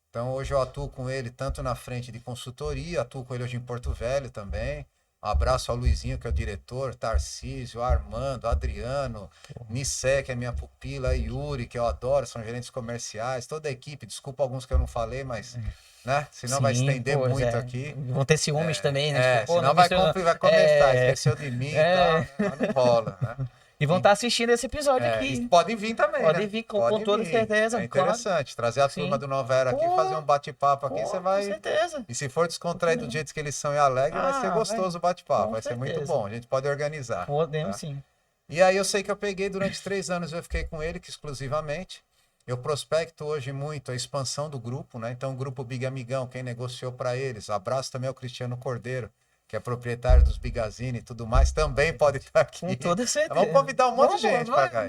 Então, hoje eu atuo com ele tanto na frente de consultoria, atuo com ele hoje em Porto Velho também. Um abraço ao Luizinho, que é o diretor, Tarcísio, Armando, Adriano, Nissé, que é minha pupila, Yuri, que eu adoro, são gerentes comerciais, toda a equipe. Desculpa alguns que eu não falei, mas... né? Senão vai estender muito aqui. Vão ter ciúmes também, né? Tipo, senão vai começar, esqueceu de mim e tal, não rola, né? E vão estar assistindo esse episódio aqui. Podem vir também, Podem vir com toda certeza. É interessante, trazer a turma do Nova Era aqui, fazer um bate-papo aqui, você vai... Com certeza. E se for descontraído do jeito que eles são e alegre, vai ser gostoso o bate-papo, vai ser muito bom, a gente pode organizar. Podemos sim. E aí eu sei que eu peguei durante 3 anos, eu fiquei com ele que exclusivamente. Eu prospecto hoje muito a expansão do grupo, né? Então, o grupo Big Amigão, quem negociou para eles. Abraço também ao Cristiano Cordeiro, que é proprietário dos Bigazine e tudo mais, também pode estar aqui. Com toda certeza. Vamos convidar um monte de gente para cá.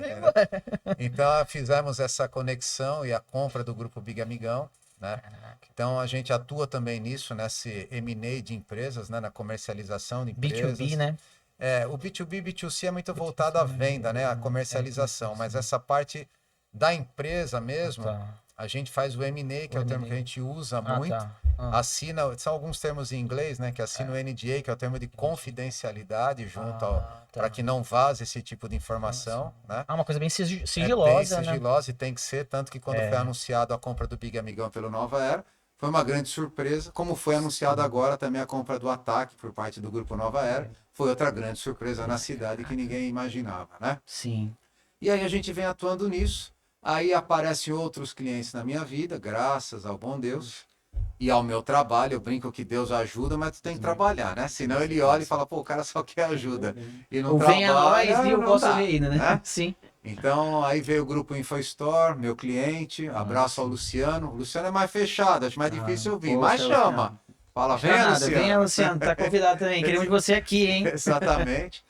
Então, fizemos essa conexão e a compra do grupo Big Amigão, né? Então, a gente atua também nisso, nesse M&A de empresas, né? Na comercialização de empresas. B2B, né? O B2B, B2C é muito voltado à venda, né? À comercialização, mas essa parte... da empresa mesmo, a gente faz o M&A, que é o termo que a gente usa muito. Assina, são alguns termos em inglês, né? Que assina o NDA, que é o termo de confidencialidade, junto para que não vaze esse tipo de informação, né? Uma coisa bem sigilosa, bem sigilosa, e tem que ser, tanto que quando foi anunciado a compra do Big Amigão pelo Nova Era, foi uma grande surpresa, como foi anunciado agora também a compra do Ataque por parte do Grupo Nova Era, foi outra grande surpresa na cidade que ninguém imaginava, né? Sim. E aí a gente vem atuando nisso. Aí aparecem outros clientes na minha vida, graças ao bom Deus e ao meu trabalho. Eu brinco que Deus ajuda, mas tu tem que trabalhar, né? Senão ele olha e fala, pô, o cara só quer ajuda. E não trabalha, venha nós e eu posso ver, né? Sim. Então, aí veio o grupo InfoStore, meu cliente. Abraço ao Luciano. O Luciano é mais fechado, acho mais difícil ouvir, mas chama. Fala, venha, Luciano. Venha, Luciano, tá convidado também. Queremos você aqui, hein? Exatamente.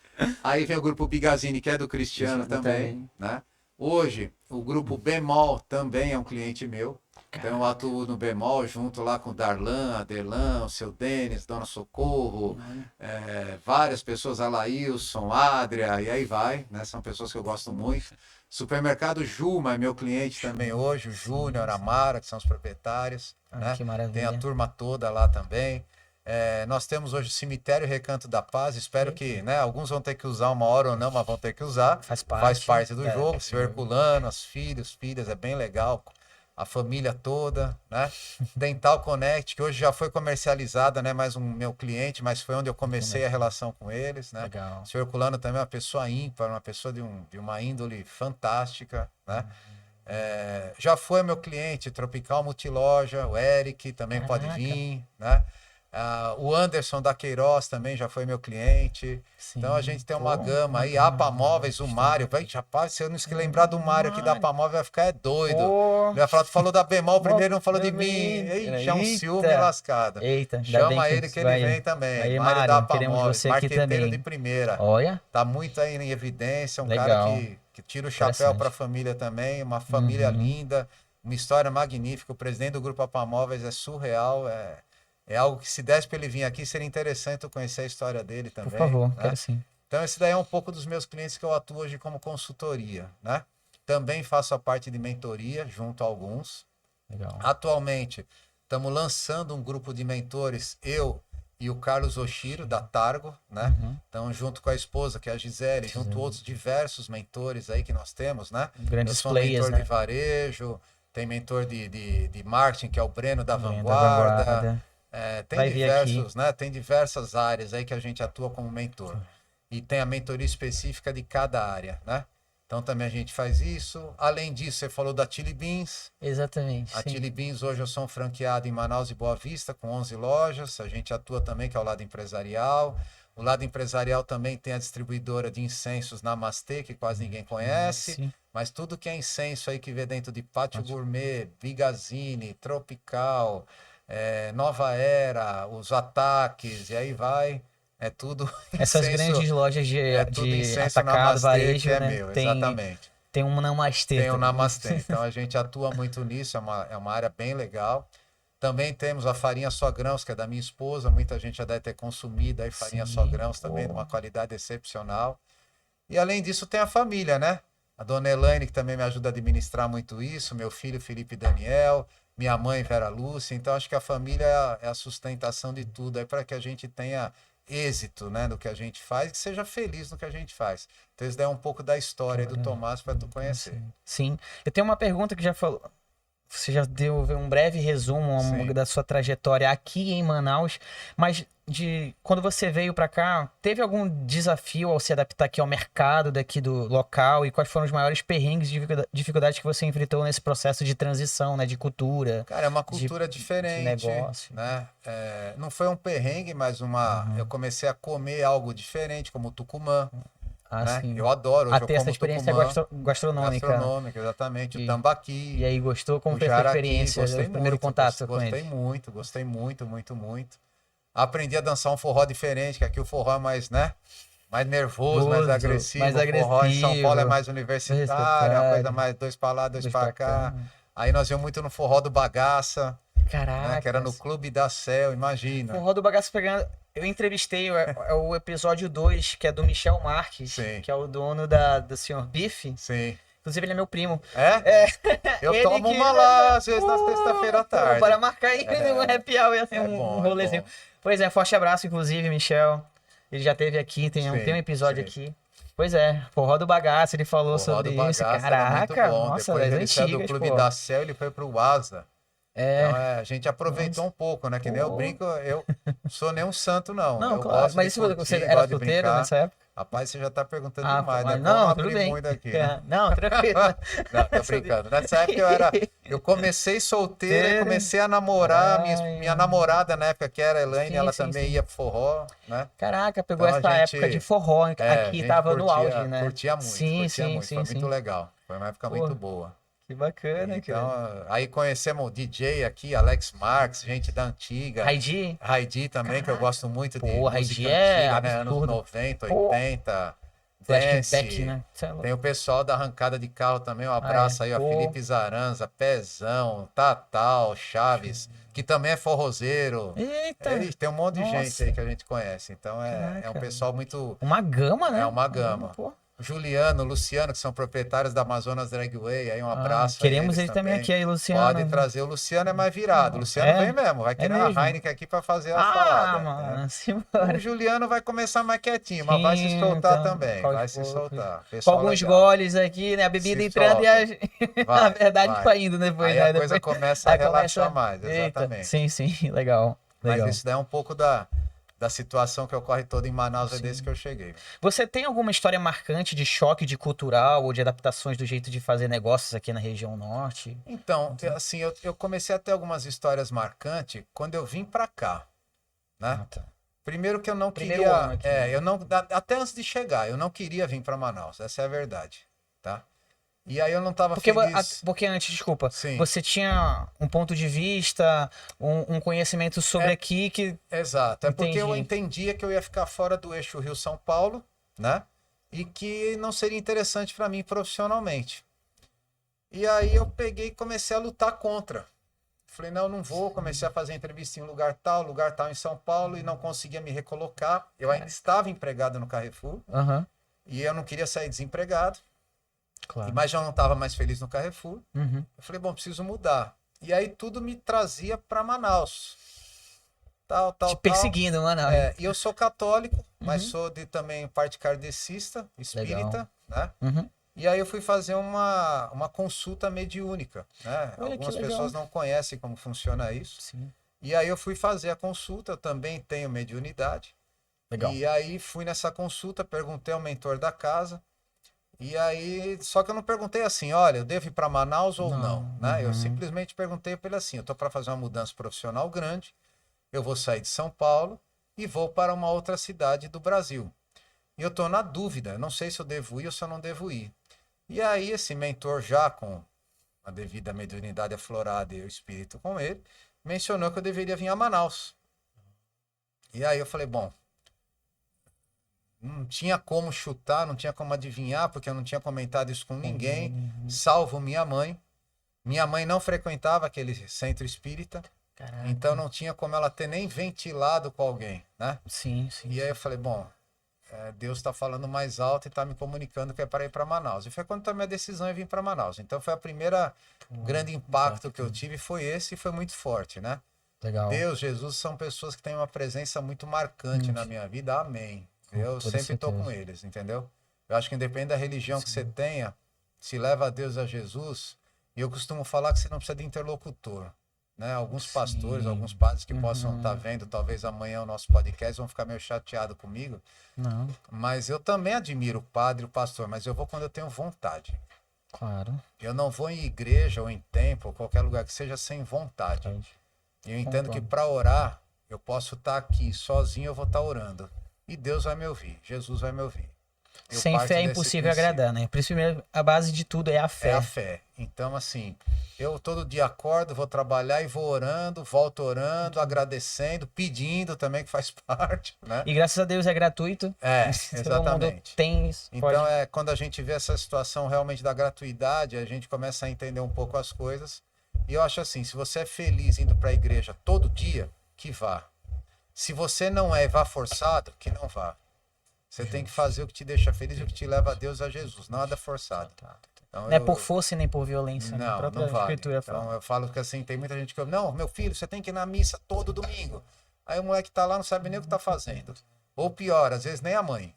Aí vem o grupo Bigazine, que é do Cristiano também, né? Hoje, o grupo Bemol também é um cliente meu. Então, eu atuo no Bemol junto lá com o Darlan, Adelan, o seu Denis, Dona Socorro, várias pessoas, Alailson, Adria, e aí vai, né? São pessoas que eu gosto muito. Supermercado Juma é meu cliente também hoje, o Júnior, a Mara, que são os proprietários. Né? Que maravilha. Tem a turma toda lá também. Nós temos hoje o Cemitério Recanto da Paz. Espero que, né, alguns vão ter que usar uma hora ou não, mas vão ter que usar. Faz parte do jogo. Seu Herculano, os filhos, filhas, é bem legal. A família toda, né? Dental Connect, que hoje já foi comercializada, né? Mais um meu cliente, mas foi onde eu comecei a relação com eles, né? Legal. O seu Herculano também é uma pessoa ímpar, uma pessoa de uma índole fantástica, né? Já foi meu cliente, Tropical Multiloja, o Eric também pode vir, né? O Anderson da Queiroz também já foi meu cliente. Sim, então a gente tem uma gama aí. APA Móveis, o Mário. Rapaz, se eu não lembrar do Mário aqui da APA Móveis, vai ficar doido. Ele vai falar, tu falou da Bemol primeiro, não falou de mim. Eita, é um ciúme lascado. Eita, chama ele que ele vem também. Aí, Mário da APA Móveis, marqueteiro de primeira. Olha. Tá muito aí em evidência. Um cara que tira o chapéu para a família também. Uma família linda. Uma história magnífica. O presidente do Grupo APA Móveis é surreal. É algo que, se desse para ele vir aqui, seria interessante eu conhecer a história dele também. Por favor, né? quero sim. Então, esse daí é um pouco dos meus clientes que eu atuo hoje como consultoria, né? Também faço a parte de mentoria junto a alguns. Legal. Atualmente, estamos lançando um grupo de mentores, eu e o Carlos Oshiro, da Targo, né? Então, junto com a esposa, que é a Gisele, junto a outros diversos mentores aí que nós temos, né? Grandes eu sou players, mentor de varejo, tem mentor de marketing, que é o Breno da Vanguarda. vai vir aqui. Né? Tem diversas áreas aí que a gente atua como mentor. E tem a mentoria específica de cada área, né? Então também a gente faz isso. Além disso, você falou da Chili Beans. Exatamente. A Chili Beans hoje eu sou um franqueado em Manaus e Boa Vista, com 11 lojas. A gente atua também, que é o lado empresarial. O lado empresarial também tem a distribuidora de incensos Namastê, que quase ninguém conhece. Sim. Mas tudo que é incenso aí que vê dentro de Pátio Gourmet, Bigazine, Tropical, Nova Era, os Ataques, e aí vai. É tudo Essas incenso, grandes lojas de atacado, Namastê, varejo, que é né? meu, exatamente. Tem um Namastê. Tem o Namastê. Então a gente atua muito nisso, é uma área bem legal. Também temos a farinha só grãos, que é da minha esposa. Muita gente já deve ter consumido aí farinha só grãos também, de uma qualidade excepcional. E além disso tem a família, né? A dona Elaine, que também me ajuda a administrar muito isso, meu filho Felipe Daniel, minha mãe Vera Lúcia. Então acho que a família é a sustentação de tudo aí para que a gente tenha êxito, né, no que a gente faz, que seja feliz no que a gente faz. Então isso daí é um pouco da história do Tomás para tu conhecer. Sim. Eu tenho uma pergunta que já falou. Você já deu um breve resumo da sua trajetória aqui em Manaus, mas quando você veio para cá, teve algum desafio ao se adaptar aqui ao mercado daqui do local? E quais foram os maiores perrengues e dificuldades que você enfrentou nesse processo de transição, né, de cultura? Cara, é uma cultura diferente, de negócio, né? Não foi um perrengue, mas eu comecei a comer algo diferente, como o tucumã. Né? Eu adoro, hoje até essa experiência gastronômica. Gastronômica, exatamente. O tambaqui. E aí gostou? Como foi essa experiência? Gostei o primeiro contato com ele? Gostei muito. Aprendi a dançar um forró diferente, que aqui o forró é mais, né? Mais nervoso, mais agressivo. O forró em São Paulo é mais universitário, uma coisa mais 2 pra lá, 2 pra cá. Aí nós íamos muito no forró do Bagaça. Caraca. Né? Que era no Clube da Céu, imagina. Forró do Bagaça pegando... Eu entrevistei o episódio 2, que é do Michel Marques, que é o dono do Sr. Bife. Sim. Inclusive, ele é meu primo. Eu tomo uma lá, às vezes, na sexta-feira à tarde. Para marcar ele um happy hour, assim, um rolezinho. Pois é, forte abraço, inclusive, Michel. Ele já esteve aqui, tem um episódio aqui. Pois é, Forró do Bagaço, ele falou sobre isso. Caraca, nossa, depois ele saiu do Clube da Céu, ele foi pro Asa. Então, a gente aproveitou um pouco, né? Que nem eu brinco, eu não sou nem um santo, não. Não, eu claro. gosto mas de isso você era solteiro nessa época? Rapaz, você já tá perguntando demais, né? Não, tudo bem. Aqui, né? Não, tranquilo. Não, tô brincando. Nessa época eu comecei solteiro e comecei a namorar. Minha namorada na época, que era a Elaine, ela também ia pro forró, né? Caraca, pegou então, essa época de forró aqui, tava no auge, né? Curtia muito, foi muito legal. Foi uma época muito boa. Que bacana, então, aí conhecemos o DJ aqui, Alex Marques, gente da antiga. Raidi também, que eu gosto muito de música antiga, né? Anos 90, 80. Flashback, né? Tem o pessoal da arrancada de carro também, um abraço aí, ó, Felipe Zaranza, Pezão, Tatal, Chaves, que também é forrozeiro. Eita! Tem um monte de gente aí que a gente conhece, então é um pessoal muito... Uma gama, né? É uma gama. Juliano, Luciano, que são proprietários da Amazonas Dragway, aí um abraço. Queremos ele também aqui, aí, Luciano. Pode trazer, o Luciano é mais virado. O Luciano vem mesmo, vai querer uma Heineken aqui para fazer a salada. Mano, o Juliano vai começar mais quietinho, mas vai se soltar também, vai se soltar. Com alguns goles aqui, né, a bebida entrando e a verdade vai indo depois. Aí a coisa começa a relaxar mais, exatamente. Sim, legal. Mas isso daí é um pouco da situação que ocorre toda em Manaus desde que eu cheguei. Você tem alguma história marcante de choque de cultural ou de adaptações do jeito de fazer negócios aqui na região norte? Então, assim, eu comecei a ter algumas histórias marcantes quando eu vim para cá, né? Primeiro que eu não queria... até antes de chegar, eu não queria vir para Manaus, essa é a verdade, tá? E aí eu não tava feliz. Porque antes, desculpa, você tinha um ponto de vista, um conhecimento sobre aqui que... Exato, porque eu entendia que eu ia ficar fora do eixo Rio-São Paulo, né? E que não seria interessante para mim profissionalmente. E aí eu peguei e comecei a lutar contra. Falei, não vou, comecei a fazer entrevista em lugar tal em São Paulo e não conseguia me recolocar. Eu ainda estava empregado no Carrefour e eu não queria sair desempregado. Claro. Mas já não estava mais feliz no Carrefour. Eu falei, bom, preciso mudar. E aí tudo me trazia para Manaus. Te perseguindo, Manaus. E eu sou católico, mas sou também parte kardecista, espírita, né? E aí eu fui fazer uma consulta mediúnica, né? Algumas pessoas não conhecem como funciona isso. Sim. E aí eu fui fazer a consulta, eu também tenho mediunidade. Legal. E aí fui nessa consulta, perguntei ao mentor da casa. E aí, só que eu não perguntei assim, olha, eu devo ir para Manaus ou não, né? Eu simplesmente perguntei para ele assim, eu tô para fazer uma mudança profissional grande, eu vou sair de São Paulo e vou para uma outra cidade do Brasil. E eu tô na dúvida, eu não sei se eu devo ir ou se eu não devo ir. E aí esse mentor já com a devida mediunidade aflorada e o espírito com ele, mencionou que eu deveria vir a Manaus. E aí eu falei, bom, não tinha como chutar, não tinha como adivinhar, porque eu não tinha comentado isso com ninguém, salvo minha mãe. Minha mãe não frequentava aquele centro espírita, Caraca. então não tinha como ela ter nem ventilado com alguém, né? Sim, sim. E aí eu falei, bom, Deus está falando mais alto e está me comunicando que é para ir para Manaus. E foi quando tomei a decisão de vir para Manaus. Então foi a primeira grande impacto que eu tive, foi esse e foi muito forte, né? Legal. Deus, Jesus são pessoas que têm uma presença muito marcante na minha vida. Amém. Eu sempre estou com eles, entendeu? Eu acho que independente da religião que você tenha, se leva a Deus, a Jesus, e eu costumo falar que você não precisa de interlocutor. Né? Alguns pastores, alguns padres que possam estar vendo, talvez amanhã o nosso podcast, vão ficar meio chateados comigo. Não. Mas eu também admiro o padre, o pastor, mas eu vou quando eu tenho vontade. Claro. Eu não vou em igreja ou em templo, ou qualquer lugar que seja sem vontade. Eu entendo que para orar, eu posso estar aqui sozinho, eu vou estar orando. E Deus vai me ouvir, Jesus vai me ouvir. Sem fé é impossível agradar, né? Por isso, primeiro, a base de tudo é a fé. É a fé. Então, assim, eu todo dia acordo, vou trabalhar e vou orando, volto orando, agradecendo, pedindo também, que faz parte, né? E graças a Deus é gratuito. Exatamente. Tem isso. Então, quando a gente vê essa situação realmente da gratuidade, a gente começa a entender um pouco as coisas. E eu acho assim, se você é feliz indo para a igreja todo dia, que vá. Se você não é, vá forçado, que não vá. Você tem que fazer o que te deixa feliz e o que te leva a Deus, a Jesus. Nada forçado. Então, não é por força e nem por violência. Não, a própria não vale. escritura então fala. eu falo que assim, tem muita gente que... Não, meu filho, você tem que ir na missa todo domingo. Aí o moleque tá lá, não sabe nem o que tá fazendo. Ou pior, às vezes nem a mãe.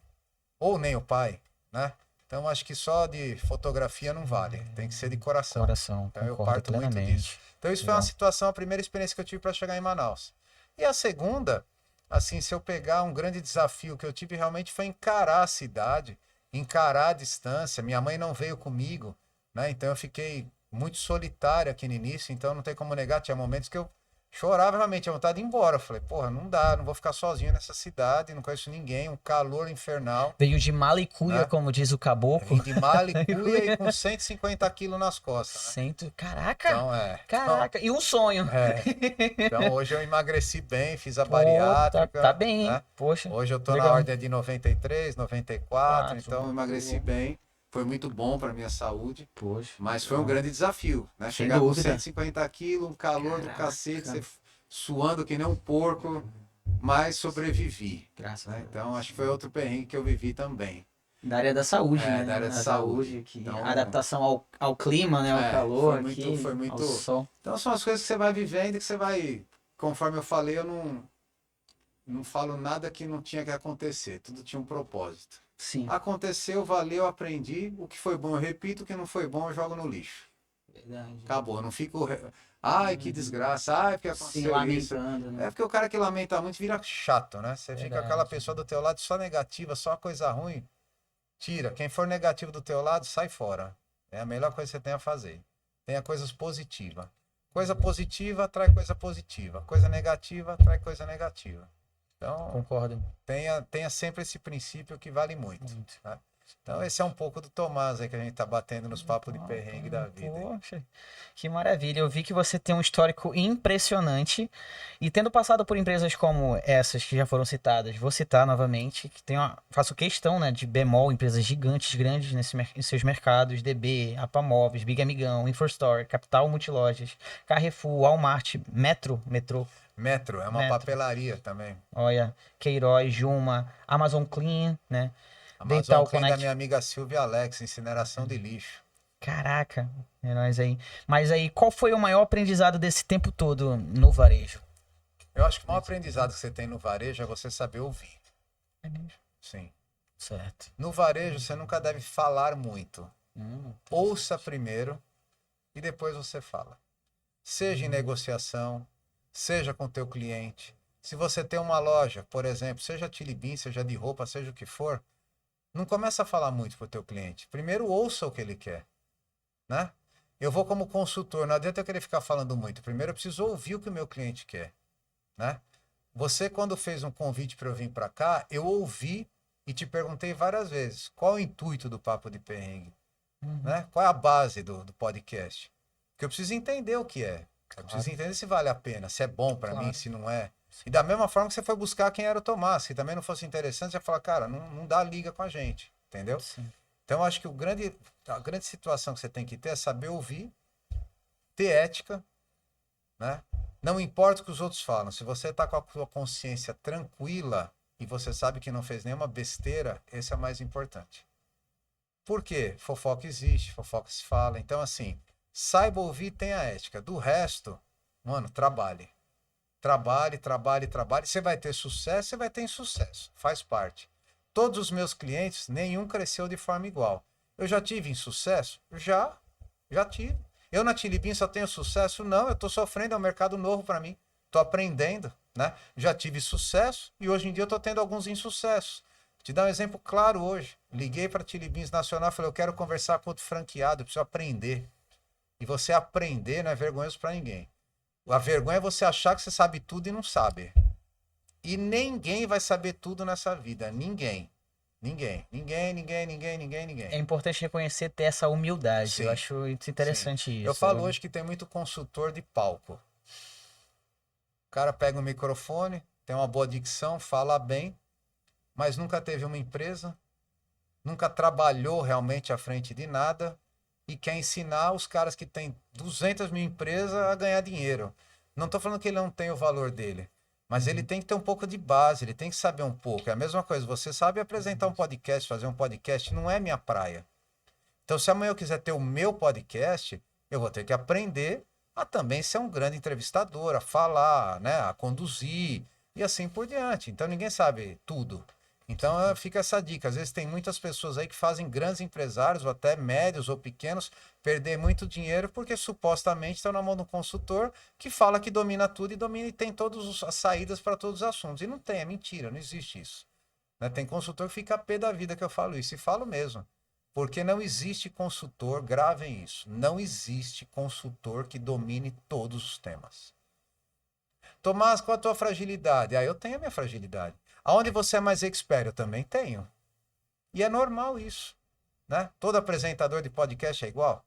Ou nem o pai, né? Então acho que só de fotografia não vale. Tem que ser de coração. Então eu parto muito disso. Então isso foi uma situação, a primeira experiência que eu tive para chegar em Manaus. E a segunda... Assim, se eu pegar um grande desafio que eu tive realmente foi encarar a cidade, encarar a distância. Minha mãe não veio comigo, né? Então eu fiquei muito solitário aqui no início, então não tem como negar. Tinha momentos que eu chorava realmente, a vontade de ir embora. Eu falei, porra, não dá, não vou ficar sozinho nessa cidade, não conheço ninguém, um calor infernal. Veio de mala e cuia, né? Como diz o caboclo. Vim de mala e cuia e com 150 quilos nas costas. Né? Caraca! Então, Caraca, e um sonho. Então hoje eu emagreci bem, fiz a bariátrica. Tá bem, né? Poxa. Hoje eu tô na ordem de 93, 94, então eu emagreci bem. Foi muito bom para minha saúde. Poxa. Mas foi um grande desafio, né? Chegar com 150 quilos, um calor do cacete, você suando que nem um porco, mas sobrevivi. Graças a Deus. Então acho que foi outro perrengue que eu vivi também. Da área da saúde, né? Da área da saúde. Que então, a adaptação ao clima, né? Ao calor, foi muito... ao sol. Então são as coisas que você vai vivendo e que você vai... Conforme eu falei, eu não falo nada que não tinha que acontecer. Tudo tinha um propósito. Sim. Aconteceu, valeu, aprendi. O que foi bom eu repito, o que não foi bom eu jogo no lixo. Verdade. Acabou, não fico... Ai, que desgraça. Ai, porque aconteceu isso. Né? É porque o cara que lamenta muito vira chato, né? Você fica aquela pessoa do teu lado só negativa, só coisa ruim. Tira. Quem for negativo do teu lado, sai fora. É a melhor coisa que você tem a fazer. Tenha coisas positivas. Coisa positiva atrai coisa positiva. Coisa negativa atrai coisa negativa. Então, concordo. Tenha sempre esse princípio que vale muito. Tá? Então, esse é um pouco do Tomás aí que a gente tá batendo nos papos de perrengue da vida. Poxa, que maravilha. Eu vi que você tem um histórico impressionante e tendo passado por empresas como essas que já foram citadas, vou citar novamente, que faço questão, né, de bemol, empresas gigantes, grandes em seus mercados, DB, Apamóveis, Big Amigão, Infostore, Capital Multilojas, Carrefour, Walmart, Metrô, é uma papelaria também. Olha, Queiroz, Juma, Amazon Clean, né? Amazon Clean da minha amiga Silvia Alex, incineração de lixo. Caraca, é nóis aí. Mas aí, qual foi o maior aprendizado desse tempo todo no varejo? Eu acho que o maior aprendizado que você tem no varejo é você saber ouvir. É mesmo? Sim. Certo. No varejo, você nunca deve falar muito. Ouça primeiro e depois você fala. Seja em negociação, seja com o teu cliente. Se você tem uma loja, por exemplo, seja Chili Bean, seja de roupa, seja o que for, não começa a falar muito para o teu cliente. Primeiro ouça o que ele quer, né? Eu vou como consultor, não adianta eu querer ficar falando muito. Primeiro eu preciso ouvir o que o meu cliente quer, né? Você, quando fez um convite para eu vir para cá, eu ouvi e te perguntei várias vezes, qual é o intuito do Papo de Perrengue? Né? Qual é a base do podcast? Porque eu preciso entender o que é. Eu preciso entender se vale a pena, se é bom para mim, se não é. E da mesma forma que você foi buscar quem era o Tomás, se também não fosse interessante, você ia falar, cara, não dá liga com a gente, entendeu? Sim. Então, eu acho que a grande situação que você tem que ter é saber ouvir, ter ética, né? Não importa o que os outros falam, se você está com a sua consciência tranquila e você sabe que não fez nenhuma besteira, esse é o mais importante. Por quê? Fofoca existe, fofoca se fala. Então, assim, saiba ouvir, tenha ética. Do resto, mano, trabalhe. Trabalhe, trabalhe, trabalhe. Você vai ter sucesso, você vai ter insucesso. Faz parte. Todos os meus clientes, nenhum cresceu de forma igual. Eu já tive insucesso? Já tive. Eu na Chili Bean só tenho sucesso? Não, eu estou sofrendo, é um mercado novo para mim. Estou aprendendo, né? Já tive sucesso e hoje em dia eu estou tendo alguns insucessos. Te dar um exemplo claro hoje. Liguei para a Chili Beans Nacional e falei, eu quero conversar com outro franqueado, eu preciso aprender. E você aprender não é vergonhoso para ninguém. A vergonha é você achar que você sabe tudo e não sabe. E ninguém vai saber tudo nessa vida. Ninguém. É importante reconhecer, ter essa humildade. Sim, eu acho muito interessante isso. Eu falo hoje que tem muito consultor de palco. O cara pega um microfone, tem uma boa dicção, fala bem, mas nunca teve uma empresa, nunca trabalhou realmente à frente de nada e quer ensinar os caras que têm 200 mil empresas a ganhar dinheiro. Não estou falando que ele não tem o valor dele, mas ele tem que ter um pouco de base, ele tem que saber um pouco. É a mesma coisa, você sabe apresentar um podcast, fazer um podcast, não é minha praia. Então, se amanhã eu quiser ter o meu podcast, eu vou ter que aprender a também ser um grande entrevistador, a falar, né, a conduzir e assim por diante. Então, ninguém sabe tudo. Então, fica essa dica. Às vezes tem muitas pessoas aí que fazem grandes empresários, ou até médios ou pequenos, perder muito dinheiro porque supostamente estão na mão de um consultor que fala que domina tudo e domina e tem todas as saídas para todos os assuntos. E não tem, é mentira, não existe isso. Né? Tem consultor que fica a pé da vida que eu falo isso, e falo mesmo. Porque não existe consultor, gravem isso, não existe consultor que domine todos os temas. Tomás, qual a tua fragilidade? Eu tenho a minha fragilidade. Aonde você é mais expert? Eu também tenho. E é normal isso, né? Todo apresentador de podcast é igual?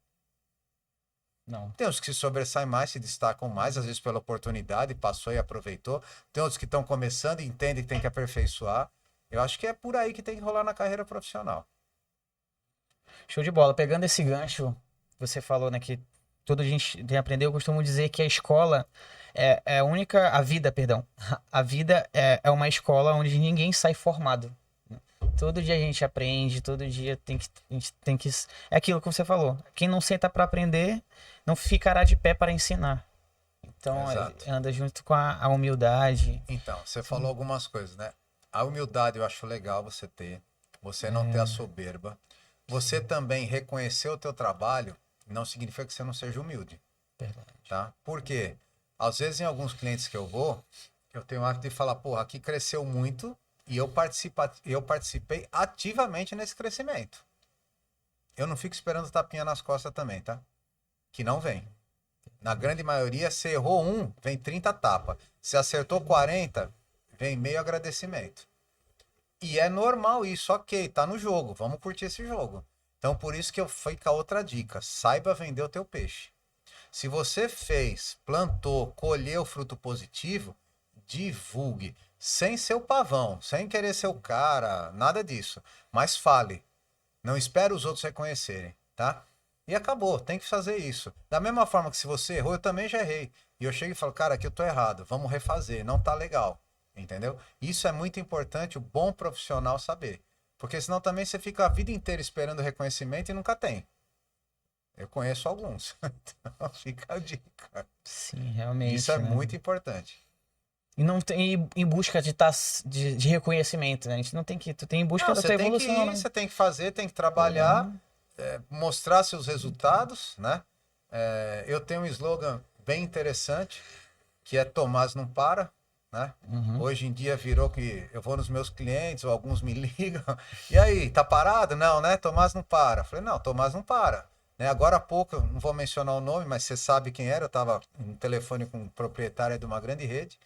Não. Tem uns que se sobressaem mais, se destacam mais, às vezes pela oportunidade, passou e aproveitou. Tem outros que estão começando e entendem que tem que aperfeiçoar. Eu acho que é por aí que tem que rolar na carreira profissional. Show de bola. Pegando esse gancho, você falou, né, que toda a gente tem aprender, eu costumo dizer que a escola é a única, a vida é uma escola onde ninguém sai formado. Todo dia a gente aprende, todo dia a gente tem que, é aquilo que você falou, quem não senta para aprender, não ficará de pé para ensinar. Então, anda junto com a humildade. Então, você falou algumas coisas, né? A humildade eu acho legal você ter, você não ter a soberba. Você também reconhecer o teu trabalho não significa que você não seja humilde. Verdade. Tá? Por quê? Às vezes, em alguns clientes que eu vou, eu tenho o hábito de falar, porra, aqui cresceu muito e eu participei ativamente nesse crescimento. Eu não fico esperando tapinha nas costas também, tá? Que não vem. Na grande maioria, se errou vem 30 tapas. Se acertou 40, vem meio agradecimento. E é normal isso, ok, tá no jogo, vamos curtir esse jogo. Então, por isso que eu fui com a outra dica, saiba vender o teu peixe. Se você fez, plantou, colheu fruto positivo, divulgue. Sem ser o pavão, sem querer ser o cara, nada disso. Mas fale. Não espere os outros reconhecerem, tá? E acabou, tem que fazer isso. Da mesma forma que se você errou, eu também já errei. E eu chego e falo, cara, aqui eu tô errado, vamos refazer, não tá legal. Entendeu? Isso é muito importante, o bom profissional saber. Porque senão também você fica a vida inteira esperando reconhecimento e nunca tem. Eu conheço alguns. Então fica a dica. Sim, realmente. Isso é muito importante. E não tem em busca de reconhecimento, né? A gente não tem que... Tu tem em busca da tua evolução, né? Você tem que fazer, tem que trabalhar, mostrar seus resultados, né? Eu tenho um slogan bem interessante, que é Tomás Não Para, né? Hoje em dia virou que eu vou nos meus clientes, ou alguns me ligam, e aí, tá parado? Não, né? Tomás Não Para. Falei, não, Tomás não para. Né? Agora há pouco, eu não vou mencionar o nome, mas você sabe quem era, eu estava no telefone com um proprietário de uma grande rede,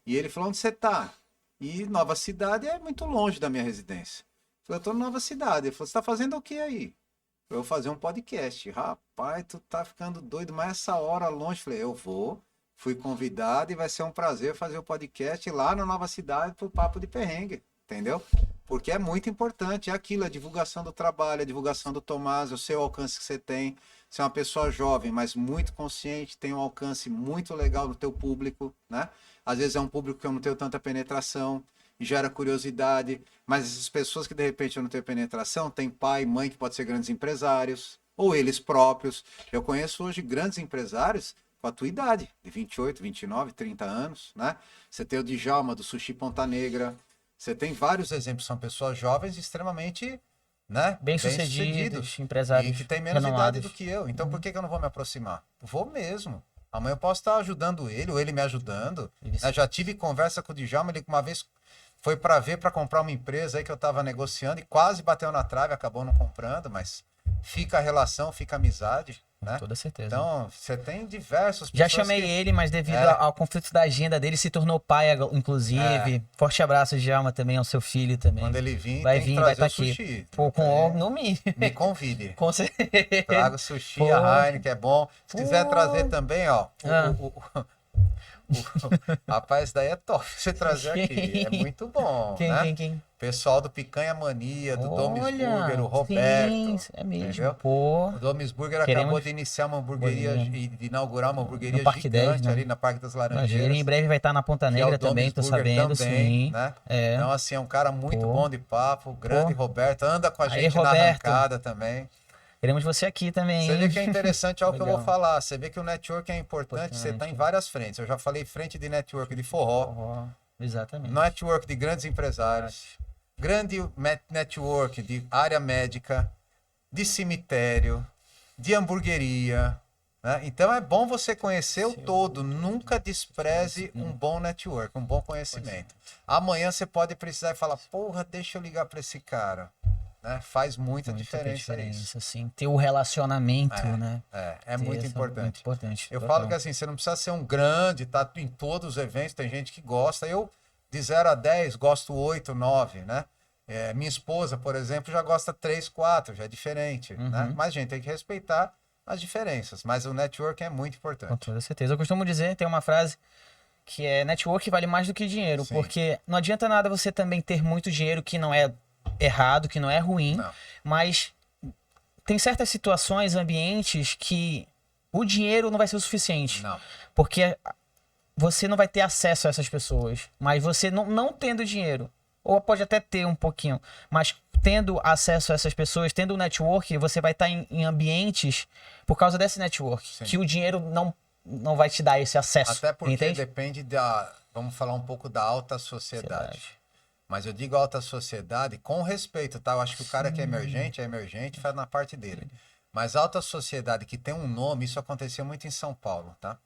e ele falou, onde você tá? E Nova Cidade é muito longe da minha residência. Eu falei, eu tô em Nova Cidade. Ele falou, você tá fazendo o que aí? Eu vou fazer um podcast. Rapaz, tu tá ficando doido, mas essa hora longe. Eu falei, eu vou. Fui convidado e vai ser um prazer fazer o podcast lá na Nova Cidade pro Papo de Perrengue, entendeu? Porque é muito importante, é aquilo, a divulgação do trabalho, a divulgação do Tomás, o seu alcance que você tem. Você é uma pessoa jovem, mas muito consciente, tem um alcance muito legal no teu público, né? Às vezes é um público que eu não tenho tanta penetração, gera curiosidade, mas essas pessoas que de repente eu não tenho penetração, tem pai, mãe que pode ser grandes empresários, ou eles próprios. Eu conheço hoje grandes empresários com a tua idade, de 28, 29, 30 anos, né? Você tem o Djalma, do Sushi Ponta Negra, você tem vários exemplos, são pessoas jovens extremamente, né? Bem-sucedidos, empresários e que têm menos renomados. idade do que eu. Então por que eu não vou me aproximar? Vou mesmo. Amanhã eu posso estar ajudando ele, ou ele me ajudando. Né? Já tive conversa com o Djalma, ele uma vez foi para ver, para comprar uma empresa aí que eu estava negociando e quase bateu na trave, acabou não comprando, mas fica a relação, fica a amizade. Né? Com toda certeza. Então, você tem diversos... Já chamei ele, mas devido ao conflito da agenda dele, se tornou pai, inclusive. Forte abraço, Djalma, também, ao seu filho também. Quando ele vir, vai tem vir, que vai trazer estar o aqui. sushi. Pô, no mínimo. Me convide. Com certeza. Traga o sushi, a Heineken, é bom. Se quiser trazer também, ó, rapaz, daí é top você trazer aqui. É muito bom, né? Quem? Pessoal do Picanha Mania, do Domes Burger, o Roberto. Sim, é mesmo. Entendeu? Pô. O Domes Burger acabou de iniciar uma hamburgueria, de inaugurar uma hamburgueria Parque gigante 10, né? ali na Parque das Ele Laranjeiras. em breve vai estar na Ponta Negra também, tô sabendo, sim. Né? É. Então, assim, é um cara muito bom de papo, grande Roberto, anda com a Aí, gente na Roberto. arrancada também. Queremos você aqui também. Você vê que é interessante algo que eu vou Legal. falar. Você vê que o network é importante, você está em várias frentes. Eu já falei frente de network de forró, Exatamente. network de grandes empresários, grande network de área médica, de cemitério, de hamburgueria. Né? Então é bom você conhecer o todo. Nunca despreze um bom network, um bom conhecimento. Amanhã você pode precisar e falar, porra, deixa eu ligar para esse cara. Né? Faz muita diferença isso. Assim, ter o relacionamento, né? É muito importante. Eu Total. falo que assim, você não precisa ser um grande, tá em todos os eventos, tem gente que gosta. Eu, de 0 a 10, gosto 8, 9, né? Minha esposa, por exemplo, já gosta 3, 4, já é diferente. Né? Mas a gente tem que respeitar as diferenças. Mas o network é muito importante. Com toda certeza. Eu costumo dizer, tem uma frase que é network vale mais do que dinheiro. Sim. Porque não adianta nada você também ter muito dinheiro, que não é errado, que não é ruim, mas tem certas situações, ambientes que o dinheiro não vai ser o suficiente. Não. Porque você não vai ter acesso a essas pessoas. Mas você não tendo dinheiro, ou pode até ter um pouquinho, mas tendo acesso a essas pessoas, tendo um network, você vai estar em ambientes por causa desse network. Sim. Que o dinheiro não vai te dar esse acesso. Até porque entende? depende vamos falar um pouco da alta sociedade. Mas eu digo alta sociedade com respeito, tá? Eu acho que o cara que é emergente, faz na parte dele. Mas alta sociedade que tem um nome, isso acontecia muito em São Paulo, tá?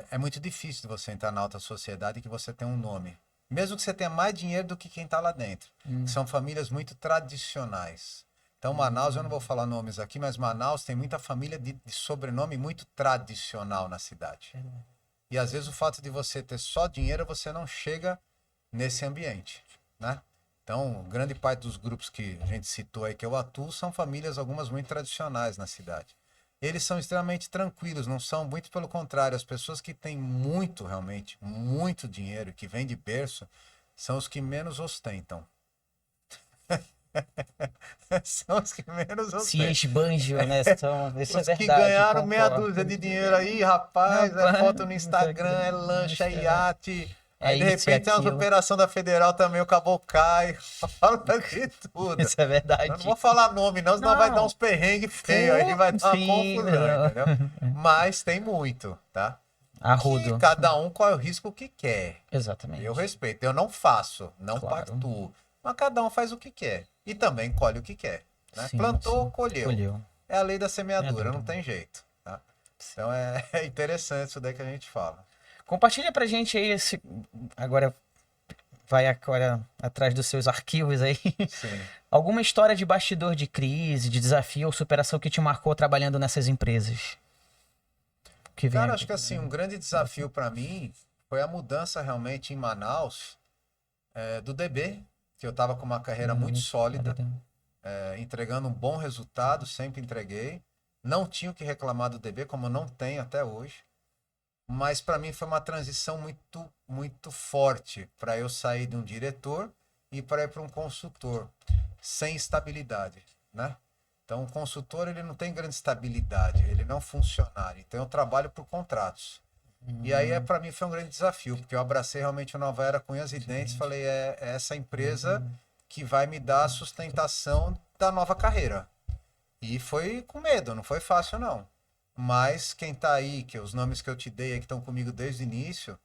É muito difícil de você entrar na alta sociedade que você tem um nome. Mesmo que você tenha mais dinheiro do que quem tá lá dentro. São famílias muito tradicionais. Então, Manaus, eu não vou falar nomes aqui, mas Manaus tem muita família de sobrenome muito tradicional na cidade. E às vezes o fato de você ter só dinheiro, você não chega nesse ambiente, né? Então, grande parte dos grupos que a gente citou aí que eu atuo são famílias, algumas muito tradicionais na cidade. Eles são extremamente tranquilos, não são, muito pelo contrário, as pessoas que têm muito, realmente, muito dinheiro, que vêm de berço, são os que menos ostentam. São os que menos ostentam. Se esbanjam, né? Isso Os é verdade. que ganharam concordo. meia dúzia de dinheiro aí, rapaz, é foto no Instagram, é lancha, é iate. Aí, de repente, tem umas operações da Federal também, o cabo cai, fala de tudo. Isso é verdade. Eu não vou falar nome, não, senão vai dar uns perrengues feios, aí vai dar uma confusão, entendeu? Mas tem muito, tá? Arrudo. E cada um qual é o risco que quer. Exatamente. Eu respeito, eu não faço, não Claro. pactuo. Mas cada um faz o que quer. E também colhe o que quer. Né? Sim, Plantou, sim. colheu. É a lei da semeadura, Semeadura. não tem jeito. Tá? Então é interessante isso daí que a gente fala. Compartilha pra gente aí agora vai agora atrás dos seus arquivos aí. Sim. Alguma história de bastidor de crise, de desafio ou superação que te marcou trabalhando nessas empresas? Cara, acho que assim, um grande desafio para mim foi a mudança realmente em Manaus do DB, que eu estava com uma carreira muito sólida, entregando um bom resultado, sempre entreguei. Não tinha o que reclamar do DB, como eu não tenho até hoje. Mas para mim foi uma transição muito, muito forte para eu sair de um diretor e para ir para um consultor, sem estabilidade, né? Então, o consultor, ele não tem grande estabilidade, ele não é um funcionário. Então, eu trabalho por contratos. E aí, para mim, foi um grande desafio, porque eu abracei realmente a Nova Era com unhas e dentes, falei, é essa empresa que vai me dar a sustentação da nova carreira. E foi com medo, não foi fácil, não. Mas quem tá aí, que os nomes que eu te dei aí, que estão comigo desde o início,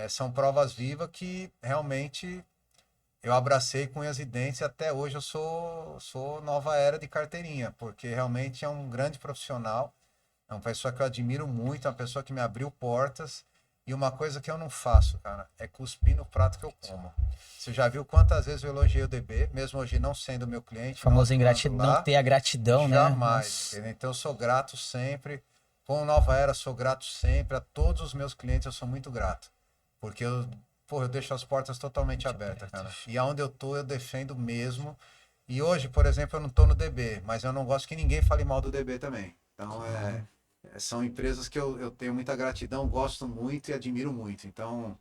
são provas vivas que realmente eu abracei com unhas e dentes e até hoje eu sou Nova Era de carteirinha, porque realmente é um grande profissional, é uma pessoa que eu admiro muito, é uma pessoa que me abriu portas. E uma coisa que eu não faço, cara, é cuspir no prato que eu como. Você já viu quantas vezes eu elogiei o DB, mesmo hoje não sendo meu cliente? Famoso ingratidão, não ter a gratidão, jamais, né? Então eu sou grato sempre. Com Nova Era, sou grato sempre. A todos os meus clientes eu sou muito grato. Porque eu deixo as portas totalmente abertas, cara. E aonde eu tô, eu defendo mesmo. E hoje, por exemplo, eu não tô no DB, mas eu não gosto que ninguém fale mal do DB também. Então, são empresas que eu tenho muita gratidão, gosto muito e admiro muito. Então,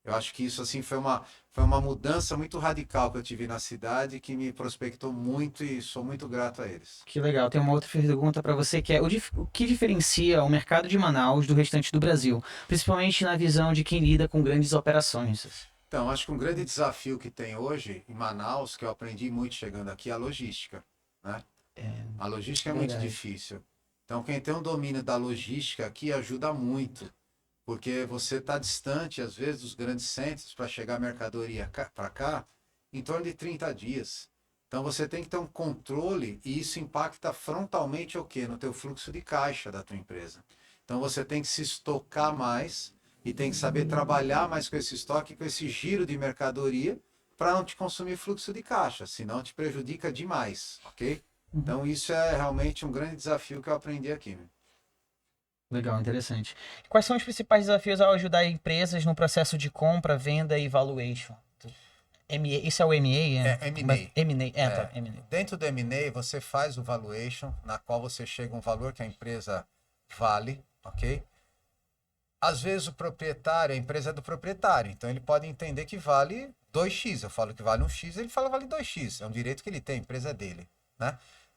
eu acho que isso assim foi uma mudança muito radical que eu tive na cidade, que me prospectou muito e sou muito grato a eles. Que legal. Tem uma outra pergunta para você, que é o que diferencia o mercado de Manaus do restante do Brasil, principalmente na visão de quem lida com grandes operações? Então, acho que um grande desafio que tem hoje em Manaus, que eu aprendi muito chegando aqui, é a logística, né? A logística é muito difícil. Então, quem tem um domínio da logística aqui ajuda muito, porque você está distante, às vezes, dos grandes centros para chegar a mercadoria para cá, em torno de 30 dias. Então, você tem que ter um controle e isso impacta frontalmente o quê? No teu fluxo de caixa da tua empresa. Então, você tem que se estocar mais e tem que saber trabalhar mais com esse estoque, com esse giro de mercadoria, para não te consumir fluxo de caixa, senão te prejudica demais, ok? Então, isso é realmente um grande desafio que eu aprendi aqui. Legal, interessante. Quais são os principais desafios ao ajudar empresas no processo de compra, venda e valuation? Isso é o M&A? É M&A. M&A, tá. M&A. Dentro do M&A, você faz o valuation, na qual você chega a um valor que a empresa vale, ok? Às vezes o proprietário, a empresa é do proprietário, então ele pode entender que vale 2x. Eu falo que vale 1x, ele fala que vale 2x. É um direito que ele tem, a empresa é dele, né?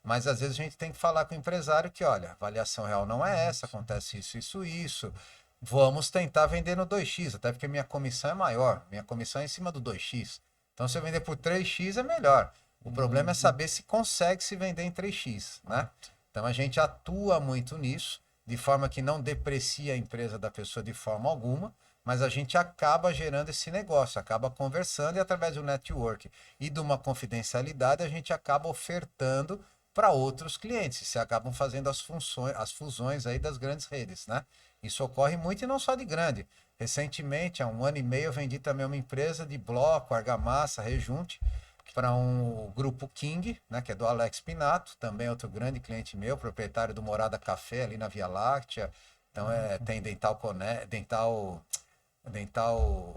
Mas às vezes a gente tem que falar com o empresário que, olha, a avaliação real não é essa, acontece isso. Vamos tentar vender no 2x, até porque minha comissão é maior. Minha comissão é em cima do 2x. Então, se eu vender por 3x é melhor. O problema é saber se consegue se vender em 3x, né? Então, a gente atua muito nisso, de forma que não deprecia a empresa da pessoa de forma alguma, mas a gente acaba gerando esse negócio, acaba conversando e através do network e de uma confidencialidade, a gente acaba ofertando para outros clientes, se acabam fazendo as fusões aí das grandes redes, né? Isso ocorre muito e não só de grande. Recentemente, há 1 ano e meio, eu vendi também uma empresa de bloco, argamassa, rejunte, para um grupo King, né, que é do Alex Pinato, também outro grande cliente meu, proprietário do Morada Café ali na Via Láctea. Então, tem Dental,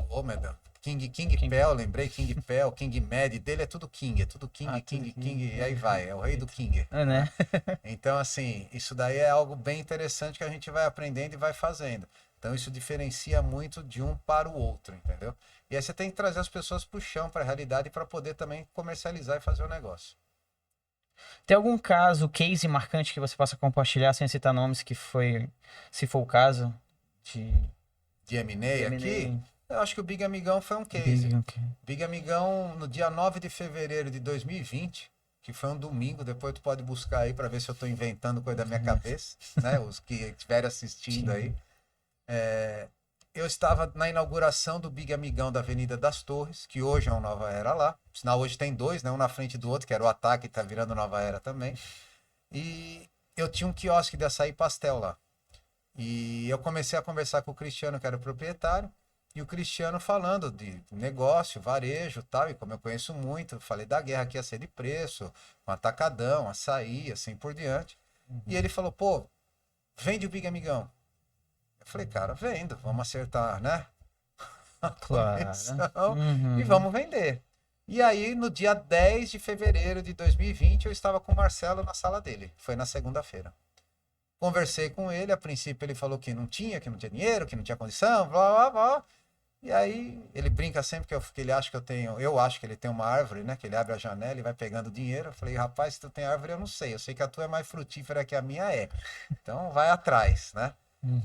oh meu Deus, King Pel, lembrei, King Pel, King Med, dele é tudo King, King, e aí vai, é o rei do King. Né? Então, assim, isso daí é algo bem interessante que a gente vai aprendendo e vai fazendo. Então, isso diferencia muito de um para o outro, entendeu? E aí você tem que trazer as pessoas para o chão, para a realidade, para poder também comercializar e fazer o negócio. Tem algum caso, case marcante que você possa compartilhar, sem citar nomes, que foi, se for o caso, de M&A aqui? Eu acho que o Big Amigão foi um case. Big Amigão, no dia 9 de fevereiro de 2020, que foi um domingo, depois tu pode buscar aí para ver se eu estou inventando coisa da minha cabeça, né? Os que estiverem assistindo aí. Eu estava na inauguração do Big Amigão da Avenida das Torres, que hoje é uma Nova Era lá. Sinal, hoje tem dois, né? Um na frente do outro, que era o Ataque, que tá virando Nova Era também. E eu tinha um quiosque de açaí pastel lá. E eu comecei a conversar com o Cristiano, que era o proprietário, e o Cristiano falando de negócio, varejo e tal, e como eu conheço muito, eu falei da guerra que ia ser de preço, um atacadão, açaí, assim por diante. E ele falou, pô, vende o Big Amigão. Eu falei, cara, vendo, vamos acertar, né? A comissão e vamos vender. E aí, no dia 10 de fevereiro de 2020, eu estava com o Marcelo na sala dele. Foi na segunda-feira. Conversei com ele, a princípio ele falou que não tinha dinheiro, que não tinha condição, blá, blá, blá. E aí, ele brinca sempre que ele acha que eu acho que ele tem uma árvore, né? Que ele abre a janela e vai pegando dinheiro. Eu falei, rapaz, se tu tem árvore, eu não sei. Eu sei que a tua é mais frutífera que a minha é. Então, vai atrás, né?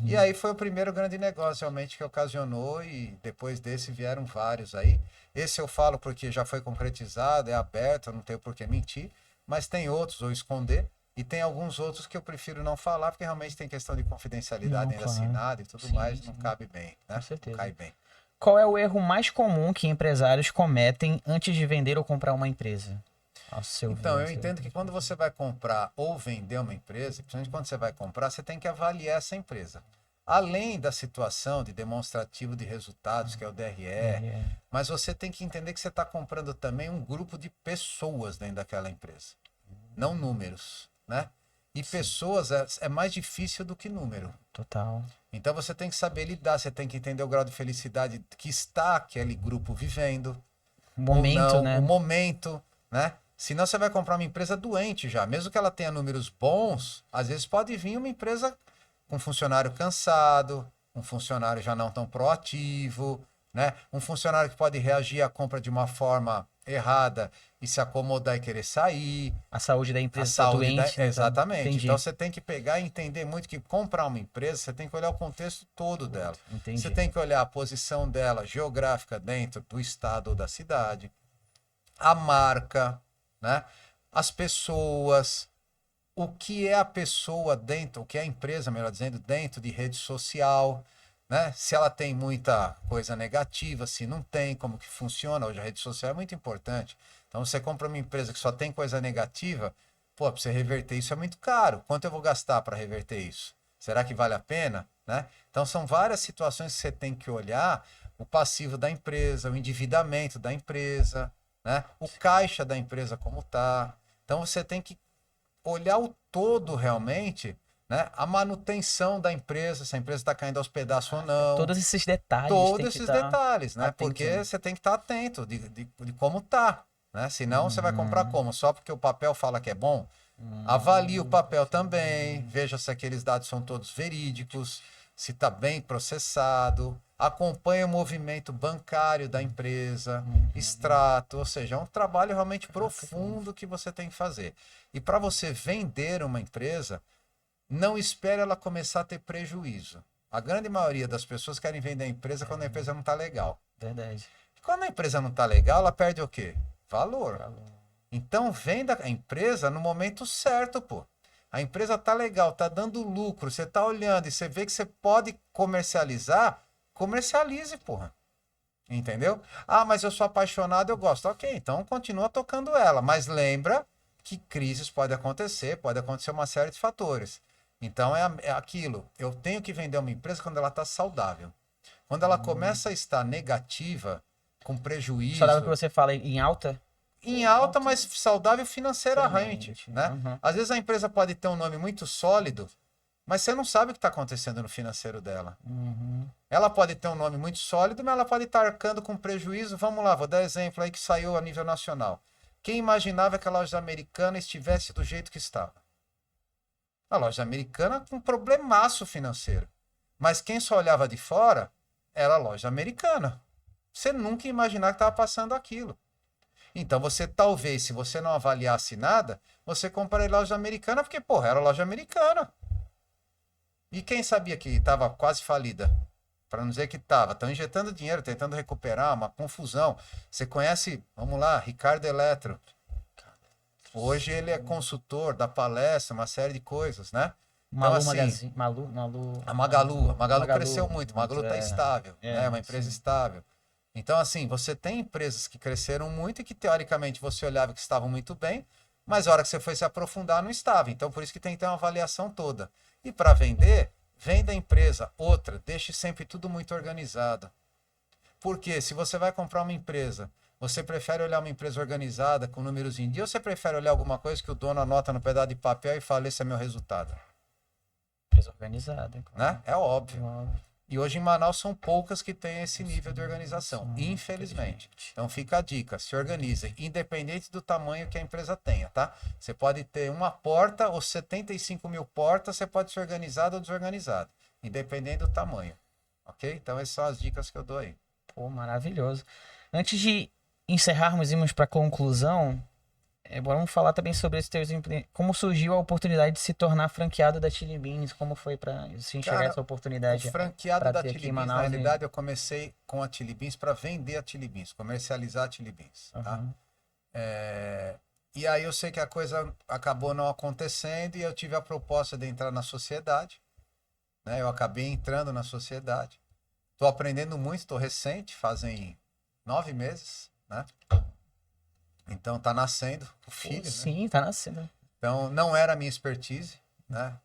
E aí foi o primeiro grande negócio realmente que ocasionou e depois desse vieram vários aí. Esse eu falo porque já foi concretizado, é aberto, eu não tenho por que mentir, mas tem outros ou esconder e tem alguns outros que eu prefiro não falar porque realmente tem questão de confidencialidade ainda assinada e tudo mais, não cabe bem, né? Com certeza. Não cai bem. Qual é o erro mais comum que empresários cometem antes de vender ou comprar uma empresa? Então, eu entendo que quando você vai comprar ou vender uma empresa, principalmente quando você vai comprar, você tem que avaliar essa empresa. Além da situação de demonstrativo de resultados, que é o DRE, mas você tem que entender que você está comprando também um grupo de pessoas dentro daquela empresa, não números, né? E pessoas é mais difícil do que número. Total. Então você tem que saber lidar, você tem que entender o grau de felicidade que está aquele grupo vivendo. O momento, né? O momento, né? Senão você vai comprar uma empresa doente já. Mesmo que ela tenha números bons, às vezes pode vir uma empresa com funcionário cansado, um funcionário já não tão proativo, né? Um funcionário que pode reagir à compra de uma forma errada e se acomodar e querer sair. A saúde da empresa está doente. Exatamente. Então você tem que pegar e entender muito que comprar uma empresa, você tem que olhar o contexto todo dela. Entendi. Você tem que olhar a posição dela geográfica dentro do estado ou da cidade, a marca, né? As pessoas, o que é a pessoa dentro, o que é a empresa, melhor dizendo, dentro de rede social, né? Se ela tem muita coisa negativa, se não tem, como que funciona. Hoje a rede social é muito importante. Então você compra uma empresa que só tem coisa negativa, pô, para você reverter isso é muito caro. Quanto eu vou gastar para reverter isso? Será que vale a pena, né? Então são várias situações que você tem que olhar, o passivo da empresa, o endividamento da empresa, né? O caixa da empresa como tá. Então você tem que olhar o todo realmente, né? A manutenção da empresa, se a empresa está caindo aos pedaços ou não. Todos esses detalhes. Todos esses detalhes, né? atento, Porque né? você tem que estar atento de como tá, né? Senão você vai comprar como? Só porque o papel fala que é bom? Avalie o papel também, veja se aqueles dados são todos verídicos, se está bem processado, acompanhe o movimento bancário da empresa, extrato, ou seja, é um trabalho realmente profundo que você tem que fazer. E para você vender uma empresa, não espere ela começar a ter prejuízo. A grande maioria das pessoas querem vender a empresa quando a empresa não está legal. Verdade. Quando a empresa não está legal, ela perde o quê? Valor. Então venda a empresa no momento certo, pô. A empresa tá legal, tá dando lucro, você tá olhando e você vê que você pode comercializar, comercialize, porra. Entendeu? Ah, mas eu sou apaixonado, eu gosto. Ok, então continua tocando ela. Mas lembra que crises pode acontecer uma série de fatores. Então é aquilo, eu tenho que vender uma empresa quando ela está saudável. Quando ela começa a estar negativa, com prejuízo... Saudável que você fala em alta? Em alta, mas saudável financeiramente, né? Às vezes a empresa pode ter um nome muito sólido, mas você não sabe o que está acontecendo no financeiro dela. Ela pode ter um nome muito sólido, mas ela pode estar arcando com prejuízo. Vamos lá, vou dar exemplo aí que saiu a nível nacional. Quem imaginava que a loja americana estivesse do jeito que estava? A loja americana com um problemaço financeiro. Mas quem só olhava de fora era a loja americana. Você nunca ia imaginar que estava passando aquilo. Então você talvez, se você não avaliasse nada, você compraria loja americana porque, porra, era loja americana. E quem sabia que estava quase falida? Para não dizer que estava. Estão injetando dinheiro, tentando recuperar, uma confusão. Você conhece, vamos lá, Ricardo Eletro. Hoje ele é consultor da palestra, uma série de coisas, né? Malu então, Magazine. A Magalu cresceu muito. A Magalu está estável, né? Uma empresa estável. Então, assim, você tem empresas que cresceram muito e que, teoricamente, você olhava que estavam muito bem, mas a hora que você foi se aprofundar, não estava. Então, por isso que tem que ter uma avaliação toda. E para vender, vem da empresa. Outra, deixe sempre tudo muito organizado. Porque se você vai comprar uma empresa, você prefere olhar uma empresa organizada, com números em dia, ou você prefere olhar alguma coisa que o dono anota no pedaço de papel e fala, esse é meu resultado? Empresa organizada, claro. Né? É óbvio. Óbvio. E hoje em Manaus são poucas que têm esse nível de organização, infelizmente. Então fica a dica, se organizem, independente do tamanho que a empresa tenha, tá? Você pode ter uma porta ou 75 mil portas, você pode ser organizado ou desorganizado, independente do tamanho, ok? Então essas são as dicas que eu dou aí. Pô, maravilhoso. Antes de encerrarmos e irmos para a conclusão, vamos falar também sobre esse como surgiu a oportunidade de se tornar franqueado da Chili Beans, como foi para se enxergar Cara, essa oportunidade O franqueado pra da ter aqui Chili em Beans, na Manaus, realidade, eu comecei com a Chili Beans para vender a Chili Beans, comercializar a Chili Beans, tá? Uhum. E aí eu sei que a coisa acabou não acontecendo e eu tive a proposta de entrar na sociedade, né? Eu acabei entrando na sociedade. Estou aprendendo muito, estou recente, fazem 9 meses, né? Então tá nascendo o filho, né? Sim, tá nascendo. Então não era a minha expertise, né?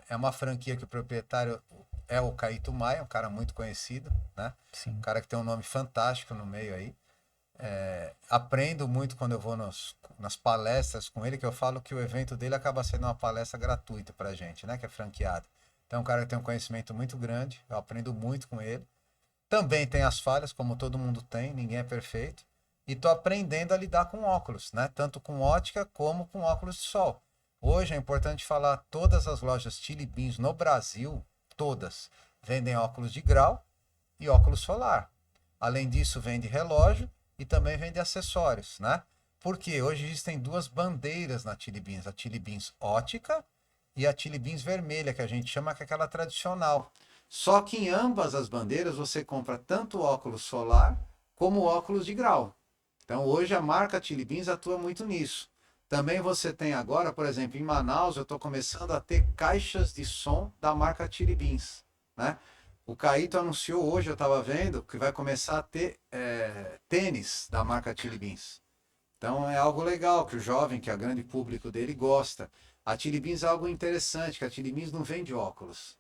É uma franquia que o proprietário é o Caíto Maia, um cara muito conhecido, né? Sim. Um cara que tem um nome fantástico no meio aí. Aprendo muito quando eu vou nas palestras com ele, que eu falo que o evento dele acaba sendo uma palestra gratuita pra gente, né? Que é franqueado. Então é um cara que tem um conhecimento muito grande, eu aprendo muito com ele. Também tem as falhas, como todo mundo tem, ninguém é perfeito. E tô aprendendo a lidar com óculos, né? Tanto com ótica como com óculos de sol. Hoje é importante falar, todas as lojas Chili Beans no Brasil, todas, vendem óculos de grau e óculos solar. Além disso, vende relógio e também vende acessórios, né? Porque hoje existem duas bandeiras na Chili Beans, a Chili Beans ótica e a Chili Beans vermelha, que a gente chama que é aquela tradicional. Só que em ambas as bandeiras você compra tanto óculos solar como óculos de grau. Então hoje a marca Chili Beans atua muito nisso. Também você tem agora, por exemplo, em Manaus, eu estou começando a ter caixas de som da marca Chili Beans, né? O Caíto anunciou hoje, eu estava vendo, que vai começar a ter tênis da marca Chili Beans. Então é algo legal, que o jovem, que é o grande público dele, gosta. A Chili Beans é algo interessante, que a Chili Beans não vende óculos.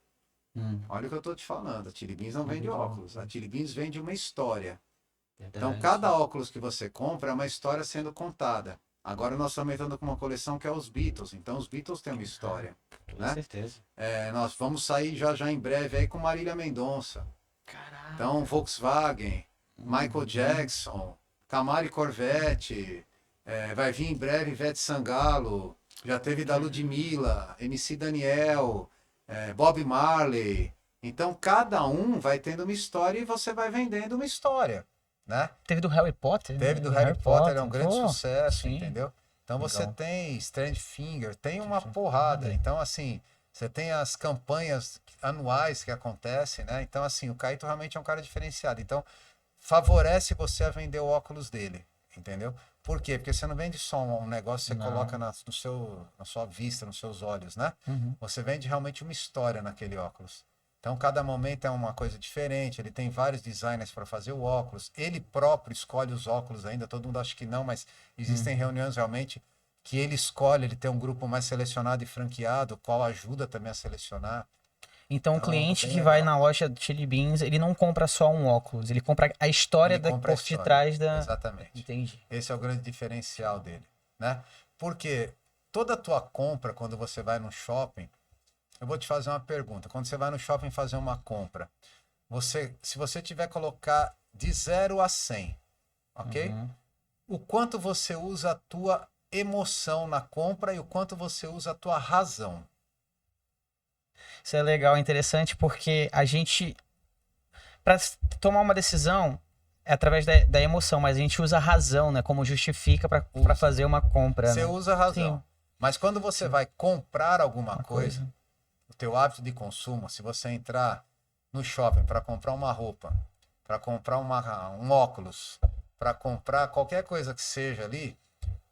Olha o que eu estou te falando, a Chili Beans não vende óculos. A Chili Beans vende uma história. Então cada óculos que você compra é uma história sendo contada. Agora nós estamos entrando com uma coleção que é os Beatles. Então os Beatles têm uma história. Com Né? certeza. Nós vamos sair já em breve aí com Marília Mendonça. Caraca. Então Volkswagen, Michael Jackson, Camaro e Corvette, vai vir em breve Ivete Sangalo, já teve da Ludmilla, MC Daniel, Bob Marley. Então cada um vai tendo uma história e você vai vendendo uma história. Né? Teve do Harry Potter. Teve do Harry Potter, é um grande Pô, sucesso, sim. entendeu? Então você Legal. tem Strange Finger, tem uma porrada. Então, assim, você tem as campanhas anuais que acontecem, né? Então, assim, o Caíto realmente é um cara diferenciado. Então, favorece você a vender o óculos dele, entendeu? Por quê? Porque você não vende só um negócio que você coloca na sua vista, nos seus olhos, né? Uhum. Você vende realmente uma história naquele óculos. Então, cada momento é uma coisa diferente. Ele tem vários designers para fazer o óculos. Ele próprio escolhe os óculos ainda. Todo mundo acha que não, mas existem reuniões realmente que ele escolhe. Ele tem um grupo mais selecionado e franqueado, qual ajuda também a selecionar. Então, o cliente bem que vai legal. na loja do Chili Beans, ele não compra só um óculos, ele compra a história Ele compra a por história. detrás da... Exatamente. Entendi. Esse é o grande diferencial dele, né? Porque toda a tua compra, quando você vai no shopping, eu vou te fazer uma pergunta. Quando você vai no shopping fazer uma compra, se você tiver que colocar de 0 a 100, ok? Uhum. O quanto você usa a tua emoção na compra e o quanto você usa a tua razão. Isso é legal, interessante, porque a gente, para tomar uma decisão, é através da emoção, mas a gente usa a razão, né? Como justifica para fazer uma compra. Você né? usa a razão. Sim. Mas quando você vai comprar alguma Uma coisa, o teu hábito de consumo, se você entrar no shopping para comprar uma roupa, para comprar um óculos, para comprar qualquer coisa que seja ali,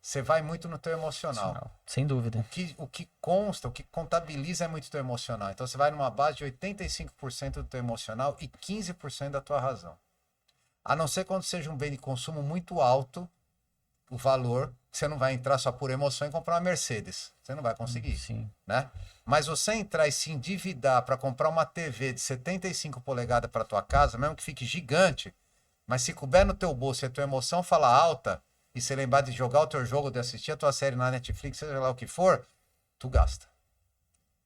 você vai muito no teu emocional. Sem dúvida. O que consta, o que contabiliza é muito teu emocional. Então você vai numa base de 85% do teu emocional e 15% da tua razão. A não ser quando seja um bem de consumo muito alto, o valor, você não vai entrar só por emoção e comprar uma Mercedes. Você não vai conseguir, Sim. né? Mas você entrar e se endividar para comprar uma TV de 75 polegadas para tua casa, mesmo que fique gigante, mas se couber no teu bolso e a tua emoção falar alta, e você lembrar de jogar o teu jogo, de assistir a tua série na Netflix, seja lá o que for, tu gasta.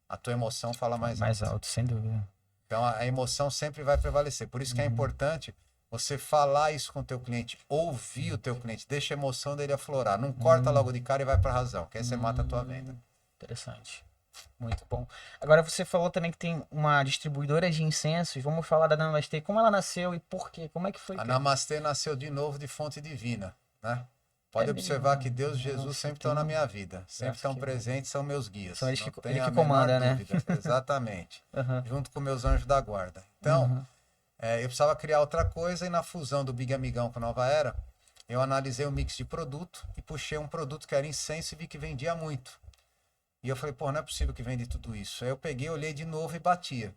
A tua emoção fala mais alto. Sem dúvida. Então a emoção sempre vai prevalecer. Por isso que é importante você falar isso com o teu cliente, ouvir o teu cliente, deixa a emoção dele aflorar. Não corta logo de cara e vai para a razão, que aí você mata a tua venda. Interessante. Muito bom. Agora você falou também que tem uma distribuidora de incensos. Vamos falar da Namastê. Como ela nasceu e por quê? Como é que foi? A Namastê nasceu de novo de fonte divina, né? Pode observar mesmo? que Deus e Jesus Nossa, sempre tem estão na um minha vida. Sempre braço estão que- presentes, são meus guias. São eles Não que- tenho ele que a menor comanda, né? dúvida. Exatamente. Aham. Junto com meus anjos da guarda. Então, Uhum. eu precisava criar outra coisa e na fusão do Big Amigão com Nova Era, eu analisei o mix de produto e puxei um produto que era incenso e vi que vendia muito. E eu falei, pô, não é possível que vende tudo isso. Aí eu peguei, olhei de novo e batia.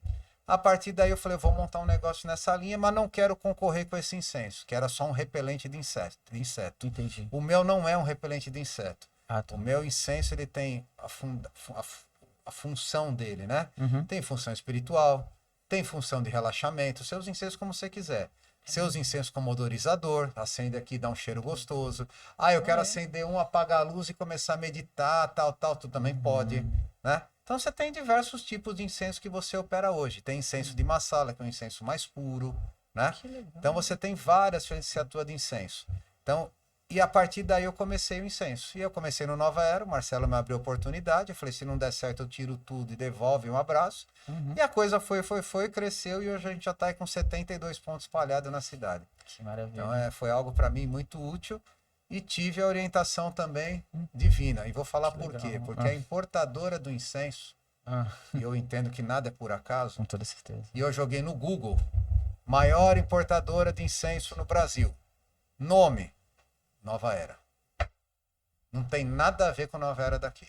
A partir daí eu falei, eu vou montar um negócio nessa linha, mas não quero concorrer com esse incenso, que era só um repelente de inseto. Entendi. O meu não é um repelente de inseto. Ah, O tá. meu incenso, ele tem a função dele, né? Uhum. Tem função espiritual, tem função de relaxamento, seus incensos como você quiser. Seus incensos como odorizador, acende aqui, dá um cheiro gostoso. Ah, eu quero acender um, apagar a luz e começar a meditar, tal, tu também pode, né? Então você tem diversos tipos de incenso que você opera hoje. Tem incenso de massala, que é um incenso mais puro, né? Que legal. Então você tem várias licenciaturas de incenso. Então, e a partir daí eu comecei o incenso. E eu comecei no Nova Era, o Marcelo me abriu a oportunidade. Eu falei, se não der certo, eu tiro tudo e devolve um abraço. Uhum. E a coisa foi, cresceu e hoje a gente já está com 72 pontos espalhados na cidade. Que maravilha. Então foi algo para mim muito útil e tive a orientação também divina. E vou falar Que por legal. quê? Porque a importadora do incenso, Ah, e eu entendo que nada é por acaso, com toda certeza. e eu joguei no Google, maior importadora de incenso no Brasil. Nome, Nova Era. Não tem nada a ver com Nova Era daqui.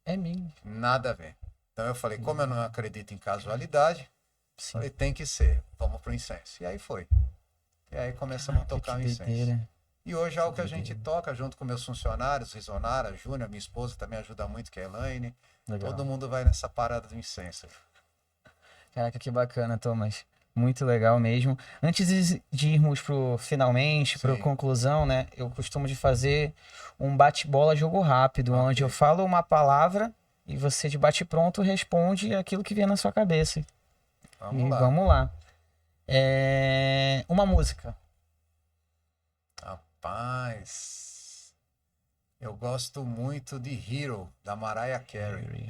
É mesmo. Nada a ver. Então eu falei, como eu não acredito em casualidade, Sim. falei, tem que ser. Vamos pro incenso. E aí foi. E aí começamos a tocar o incenso. doideira. E hoje é algo que a gente toca junto com meus funcionários, Risonara, Júnior, minha esposa também ajuda muito, que é a Elaine. Legal. Todo mundo vai nessa parada do incenso. Caraca, que bacana, Thomas. Muito legal mesmo. Antes de irmos pro finalmente, pro Sim. conclusão, né? Eu costumo de fazer um bate-bola jogo rápido, Ok. onde eu falo uma palavra e você de bate-pronto responde aquilo que vier na sua cabeça. Vamos lá. Vamos lá. Uma música. Rapaz, eu gosto muito de Hero, da Mariah Carey.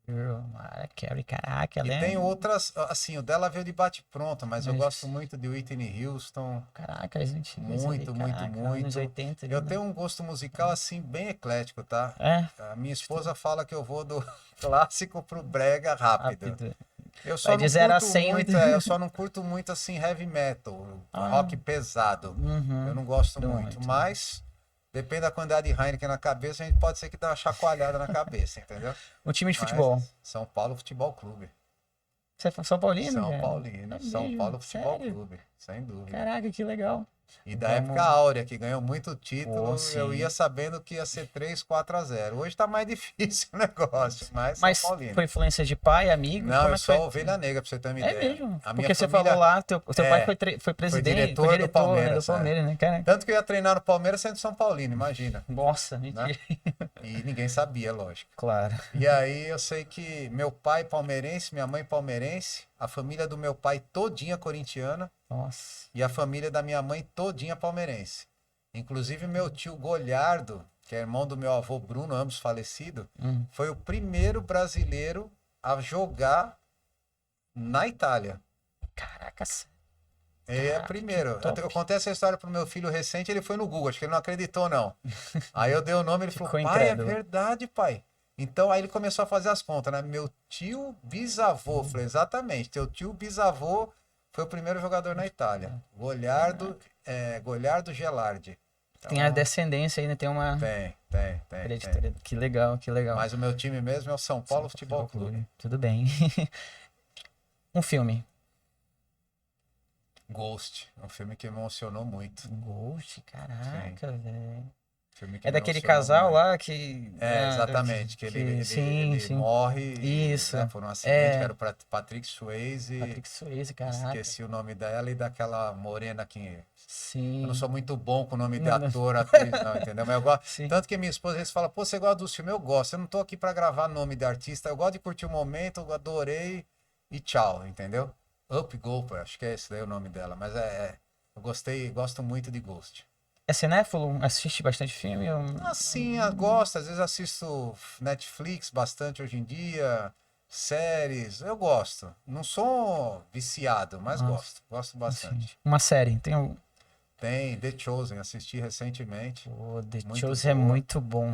Mariah Carey, caraca, E ela tem é... outras, assim, o dela veio de bate-pronto, mas eu Mas- gosto muito de Whitney Houston. Caraca, as antigas Muito, ali, muito, caraca, muito. anos 80 ali, Eu né? tenho um gosto musical, assim, bem eclético, tá? É, A minha esposa fala que eu vou do clássico pro brega rápido. rápido. Eu Vai só de não 0 a curto 100, muito, muito. eu só não curto muito, assim, heavy metal, rock pesado. Uhum. Eu não gosto Não muito, muito. mas depende da quantidade de Heineken na cabeça, a gente pode ser que dê uma chacoalhada na cabeça, entendeu? Um time de Mas futebol. São Paulo Futebol Clube. Você é São Paulino? São cara? Paulino, É São mesmo? Paulo Futebol Sério? Clube, sem dúvida. Caraca, que legal. E da Vamos- época áurea, que ganhou muito título, Pô, sim. eu ia sabendo que ia ser 3-4-0. Hoje tá mais difícil o negócio, mas Mas São Paulino. foi influência de pai, amigo? Não, Como eu é que foi? sou ovelha negra, pra você ter uma É ideia. mesmo? A minha Porque você família- falou lá, teu É, pai foi presidente, diretor do né, Palmeiras, do Palmeiras, né, cara? Tanto que eu ia treinar no Palmeiras sendo São Paulino, imagina. Nossa, mentira. E ninguém sabia, lógico. Claro. E aí eu sei que meu pai palmeirense, minha mãe palmeirense, a família do meu pai todinha corintiana Nossa. e a família da minha mãe todinha palmeirense. Inclusive meu tio Golhardo, que é irmão do meu avô Bruno, ambos falecidos, foi o primeiro brasileiro a jogar na Itália. Caraca. É primeiro. top. Eu contei essa história pro meu filho recente, ele foi no Google, acho que ele não acreditou, não. Aí eu dei o nome, ele falou, Ficou pai, incrédulo. é verdade, pai. Então aí ele começou a fazer as contas, né? Meu tio bisavô, falei, exatamente, teu tio bisavô foi o primeiro jogador na Itália. Golhardo Gelardi. Então, Tem a descendência aí, né? Tem uma tem. hereditariedade. Que legal, que legal. Mas o meu time mesmo é o São Paulo Futebol Clube. Tudo bem. Um filme. Ghost, um filme que me emocionou muito. Ghost, caraca, velho. Filme que É me daquele emocionou casal muito. lá que... Exatamente, que sim, ele sim. morre Isso. né, por um acidente, que É. era o Patrick Swayze, Patrick Swayze, caraca. esqueci o nome dela, e daquela morena que... Sim. Eu não sou muito bom com o nome de Não, ator, atriz, não, entendeu? Mas eu gosto. Sim. Tanto que minha esposa às vezes fala, pô, você gosta do filme? Eu gosto. Eu não tô aqui pra gravar nome de artista, eu gosto de curtir o momento, eu adorei e tchau, entendeu? Up Gopher, acho que é esse daí o nome dela, mas eu gostei, gosto muito de Ghost. É cinéfilo? Assiste bastante filme? Assim, eu gosto, às vezes assisto Netflix bastante hoje em dia, séries, eu gosto. Não sou viciado, mas Nossa. gosto bastante. Assim, uma série. Tem The Chosen, assisti recentemente. O The Muito Chosen é boa. muito bom.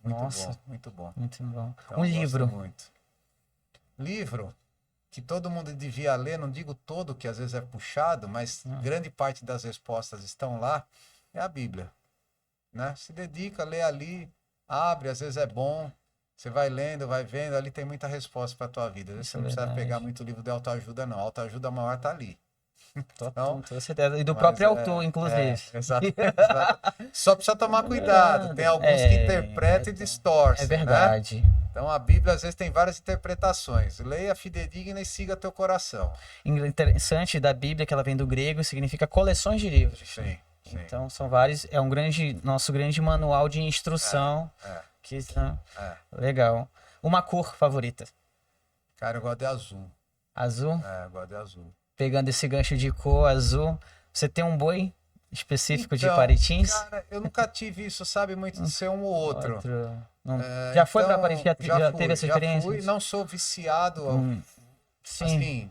Muito Nossa. bom, muito bom. Muito bom. Então, Um eu gosto livro. muito. Livro que todo mundo devia ler, não digo todo, que às vezes é puxado, mas grande parte das respostas estão lá, é a Bíblia. Né? Se dedica, lê ali, abre, às vezes é bom. Você vai lendo, vai vendo, ali tem muita resposta para a tua vida. Às vezes você não precisa pegar muito livro de autoajuda, não. A autoajuda maior tá ali. Então, Com certeza. E do próprio autor, inclusive. Exato. Só precisa tomar cuidado. Tem alguns que interpretam e distorcem. É verdade. Né? Então a Bíblia às vezes tem várias interpretações. Leia fidedigna e siga teu coração. Interessante da Bíblia que ela vem do grego, significa coleções de livros. Sim. Então são vários. É nosso grande manual de instrução. Legal. Uma cor favorita? Cara, eu gosto de azul. Azul? Eu gosto de azul. Pegando esse gancho de cor azul, você tem um boi específico de Paritins? Cara, eu nunca tive isso, sabe, muito de ser um ou outro. Já foi para Paritins? Já teve essa experiência? Já fui, não sou viciado, Sim. assim,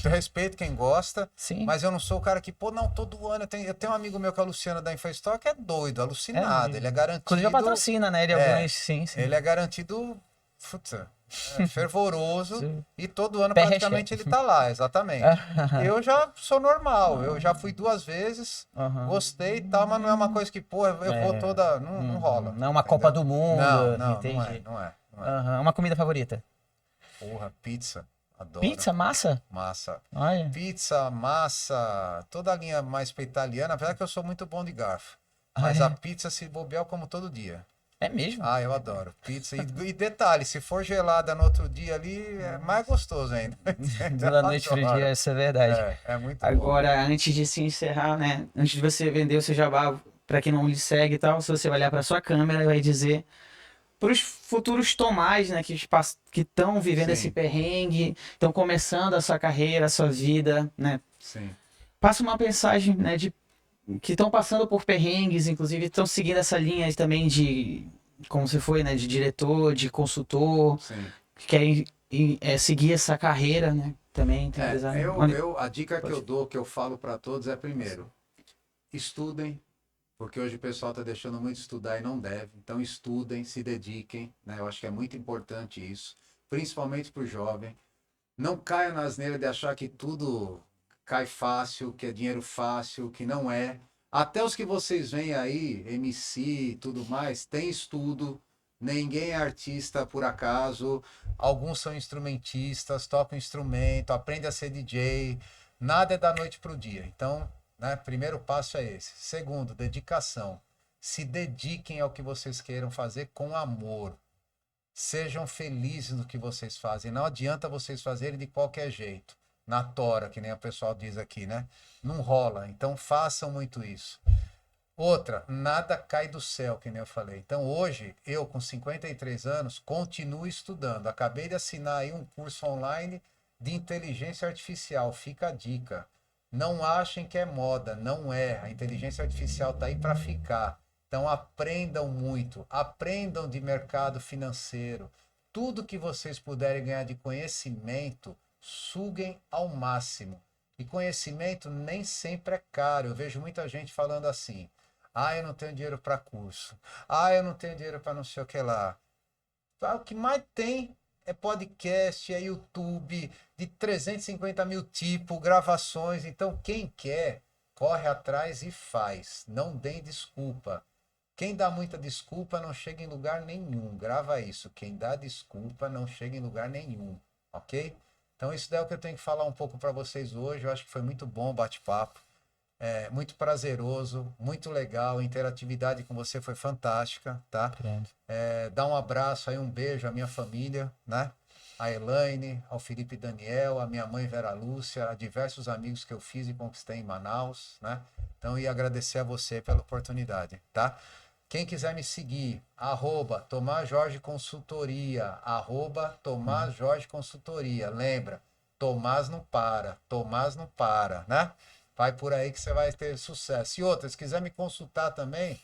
eu respeito quem gosta, Sim. mas eu não sou o cara que, todo ano, eu tenho um amigo meu que é o Luciano da InfoStore, que é doido, alucinado, ele é garantido... Inclusive patrocina, né, sim. Ele é garantido... fervoroso e todo ano praticamente ele tá lá, exatamente. Eu já sou normal, eu já fui 2 vezes, gostei e tal, mas não é uma coisa que, eu vou toda, não rola. Não é uma Copa do Mundo, entendi. Não é. Uma comida favorita? Pizza, adoro. Pizza, massa? Massa. Olha. Pizza, massa, toda a linha mais pra italiana, apesar que eu sou muito bom de garfo, mas a pizza se bobear eu como todo dia. É mesmo? Eu adoro pizza. E detalhe, se for gelada no outro dia ali, é mais gostoso ainda. Da noite pro dia, isso é verdade. É muito Agora, bom. antes de se encerrar, né? Antes de você vender o seu jabá, para quem não lhe segue e tal, se você olhar para sua câmera, vai dizer para os futuros Tomás, né? Que estão vivendo esse perrengue, estão começando a sua carreira, a sua vida, né? Sim. Passa uma mensagem, né? Que estão passando por perrengues, inclusive estão seguindo essa linha também de, como você foi, né, de diretor, de consultor, que querem seguir essa carreira, né, também. A dica que eu dou, que eu falo para todos é, primeiro, estudem, porque hoje o pessoal está deixando muito estudar e não deve, então estudem, se dediquem, né, eu acho que é muito importante isso, principalmente para o jovem. Não caia na asneira de achar que tudo... cai fácil, que é dinheiro fácil, que não é. Até os que vocês veem aí, MC e tudo mais, tem estudo, ninguém é artista por acaso, alguns são instrumentistas, tocam instrumento, aprendem a ser DJ, nada é da noite para o dia. Então, né, primeiro passo é esse. Segundo, dedicação. Se dediquem ao que vocês queiram fazer com amor. Sejam felizes no que vocês fazem. Não adianta vocês fazerem de qualquer jeito. Na tora, que nem o pessoal diz aqui, né? Não rola, então façam muito isso. Outra, nada cai do céu, que nem eu falei. Então hoje, eu com 53 anos, continuo estudando. Acabei de assinar aí um curso online de inteligência artificial. Fica a dica. Não achem que é moda, não é. A inteligência artificial tá aí para ficar. Então aprendam muito, aprendam de mercado financeiro. Tudo que vocês puderem ganhar de conhecimento, suguem ao máximo. E conhecimento nem sempre é caro. Eu vejo muita gente falando assim: eu não tenho dinheiro para curso. Eu não tenho dinheiro para não sei o que lá. O que mais tem é podcast, é YouTube, de 350 mil tipos, gravações. Então, quem quer, corre atrás e faz. Não deem desculpa. Quem dá muita desculpa não chega em lugar nenhum. Grava isso. Quem dá desculpa não chega em lugar nenhum. Ok? Então isso daí é o que eu tenho que falar um pouco para vocês hoje. Eu acho que foi muito bom o bate-papo. Muito prazeroso, muito legal, a interatividade com você foi fantástica, tá? Dá um abraço aí, um beijo à minha família, né? A Elaine, ao Felipe Daniel, a minha mãe Vera Lúcia, a diversos amigos que eu fiz e conquistei em Manaus, né? Então, e agradecer a você pela oportunidade, tá? Quem quiser me seguir, @Tomás Jorge Consultoria, @Tomás Jorge Consultoria. Lembra, Tomás não para, né? Vai por aí que você vai ter sucesso. E outra, se quiser me consultar também,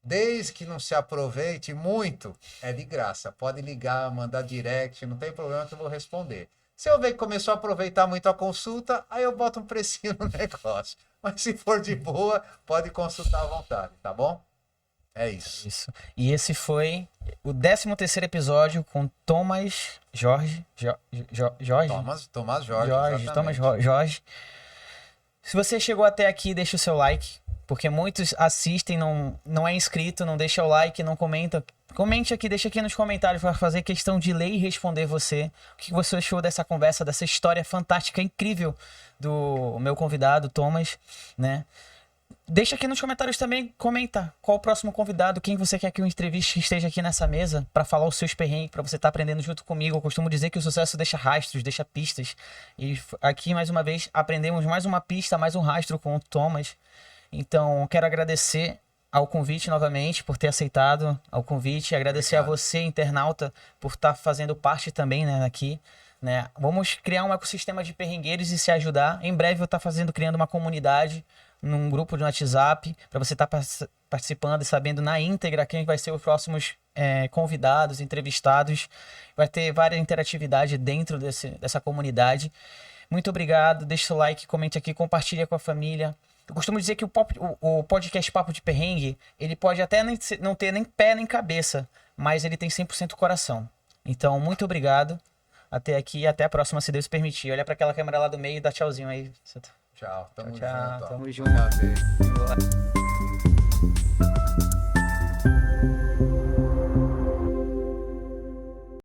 desde que não se aproveite muito, é de graça. Pode ligar, mandar direct, não tem problema que eu vou responder. Se eu ver que começou a aproveitar muito a consulta, aí eu boto um precinho no negócio. Mas se for de boa, pode consultar à vontade, tá bom? É isso. Isso. E esse foi o 13º episódio com Tomás Jorge. Tomás Jorge. Tomás Jorge. Se você chegou até aqui, deixa o seu like, porque muitos assistem, não é inscrito, não deixa o like, não comenta. Comente aqui, deixa aqui nos comentários para fazer questão de ler e responder você. O que você achou dessa conversa, dessa história fantástica, incrível do meu convidado, Tomás, né? Deixa aqui nos comentários também, comenta qual o próximo convidado, quem você quer que eu entreviste esteja aqui nessa mesa para falar os seus perrengues, para você estar aprendendo junto comigo. Eu costumo dizer que o sucesso deixa rastros, deixa pistas. E aqui, mais uma vez, aprendemos mais uma pista, mais um rastro com o Tomás. Então, quero agradecer ao convite novamente, por ter aceitado ao convite. Agradecer a você, internauta, por estar fazendo parte também, né, aqui. Né? Vamos criar um ecossistema de perrengueiros e se ajudar. Em breve eu vou estar criando uma comunidade num grupo de WhatsApp para você estar participando e sabendo na íntegra quem vai ser os próximos convidados, entrevistados. Vai ter várias interatividade dentro dessa comunidade. Muito obrigado, deixe seu like, comente aqui, compartilha com a família. Eu costumo dizer que o podcast Papo de Perrengue, ele pode até não ter nem pé nem cabeça, mas ele tem 100% coração. Então, muito obrigado. Até aqui e até a próxima, se Deus permitir. Olha para aquela câmera lá do meio e dá tchauzinho aí. Tchau, tamo Tchau, junto. tamo Ó. junto. Prazer.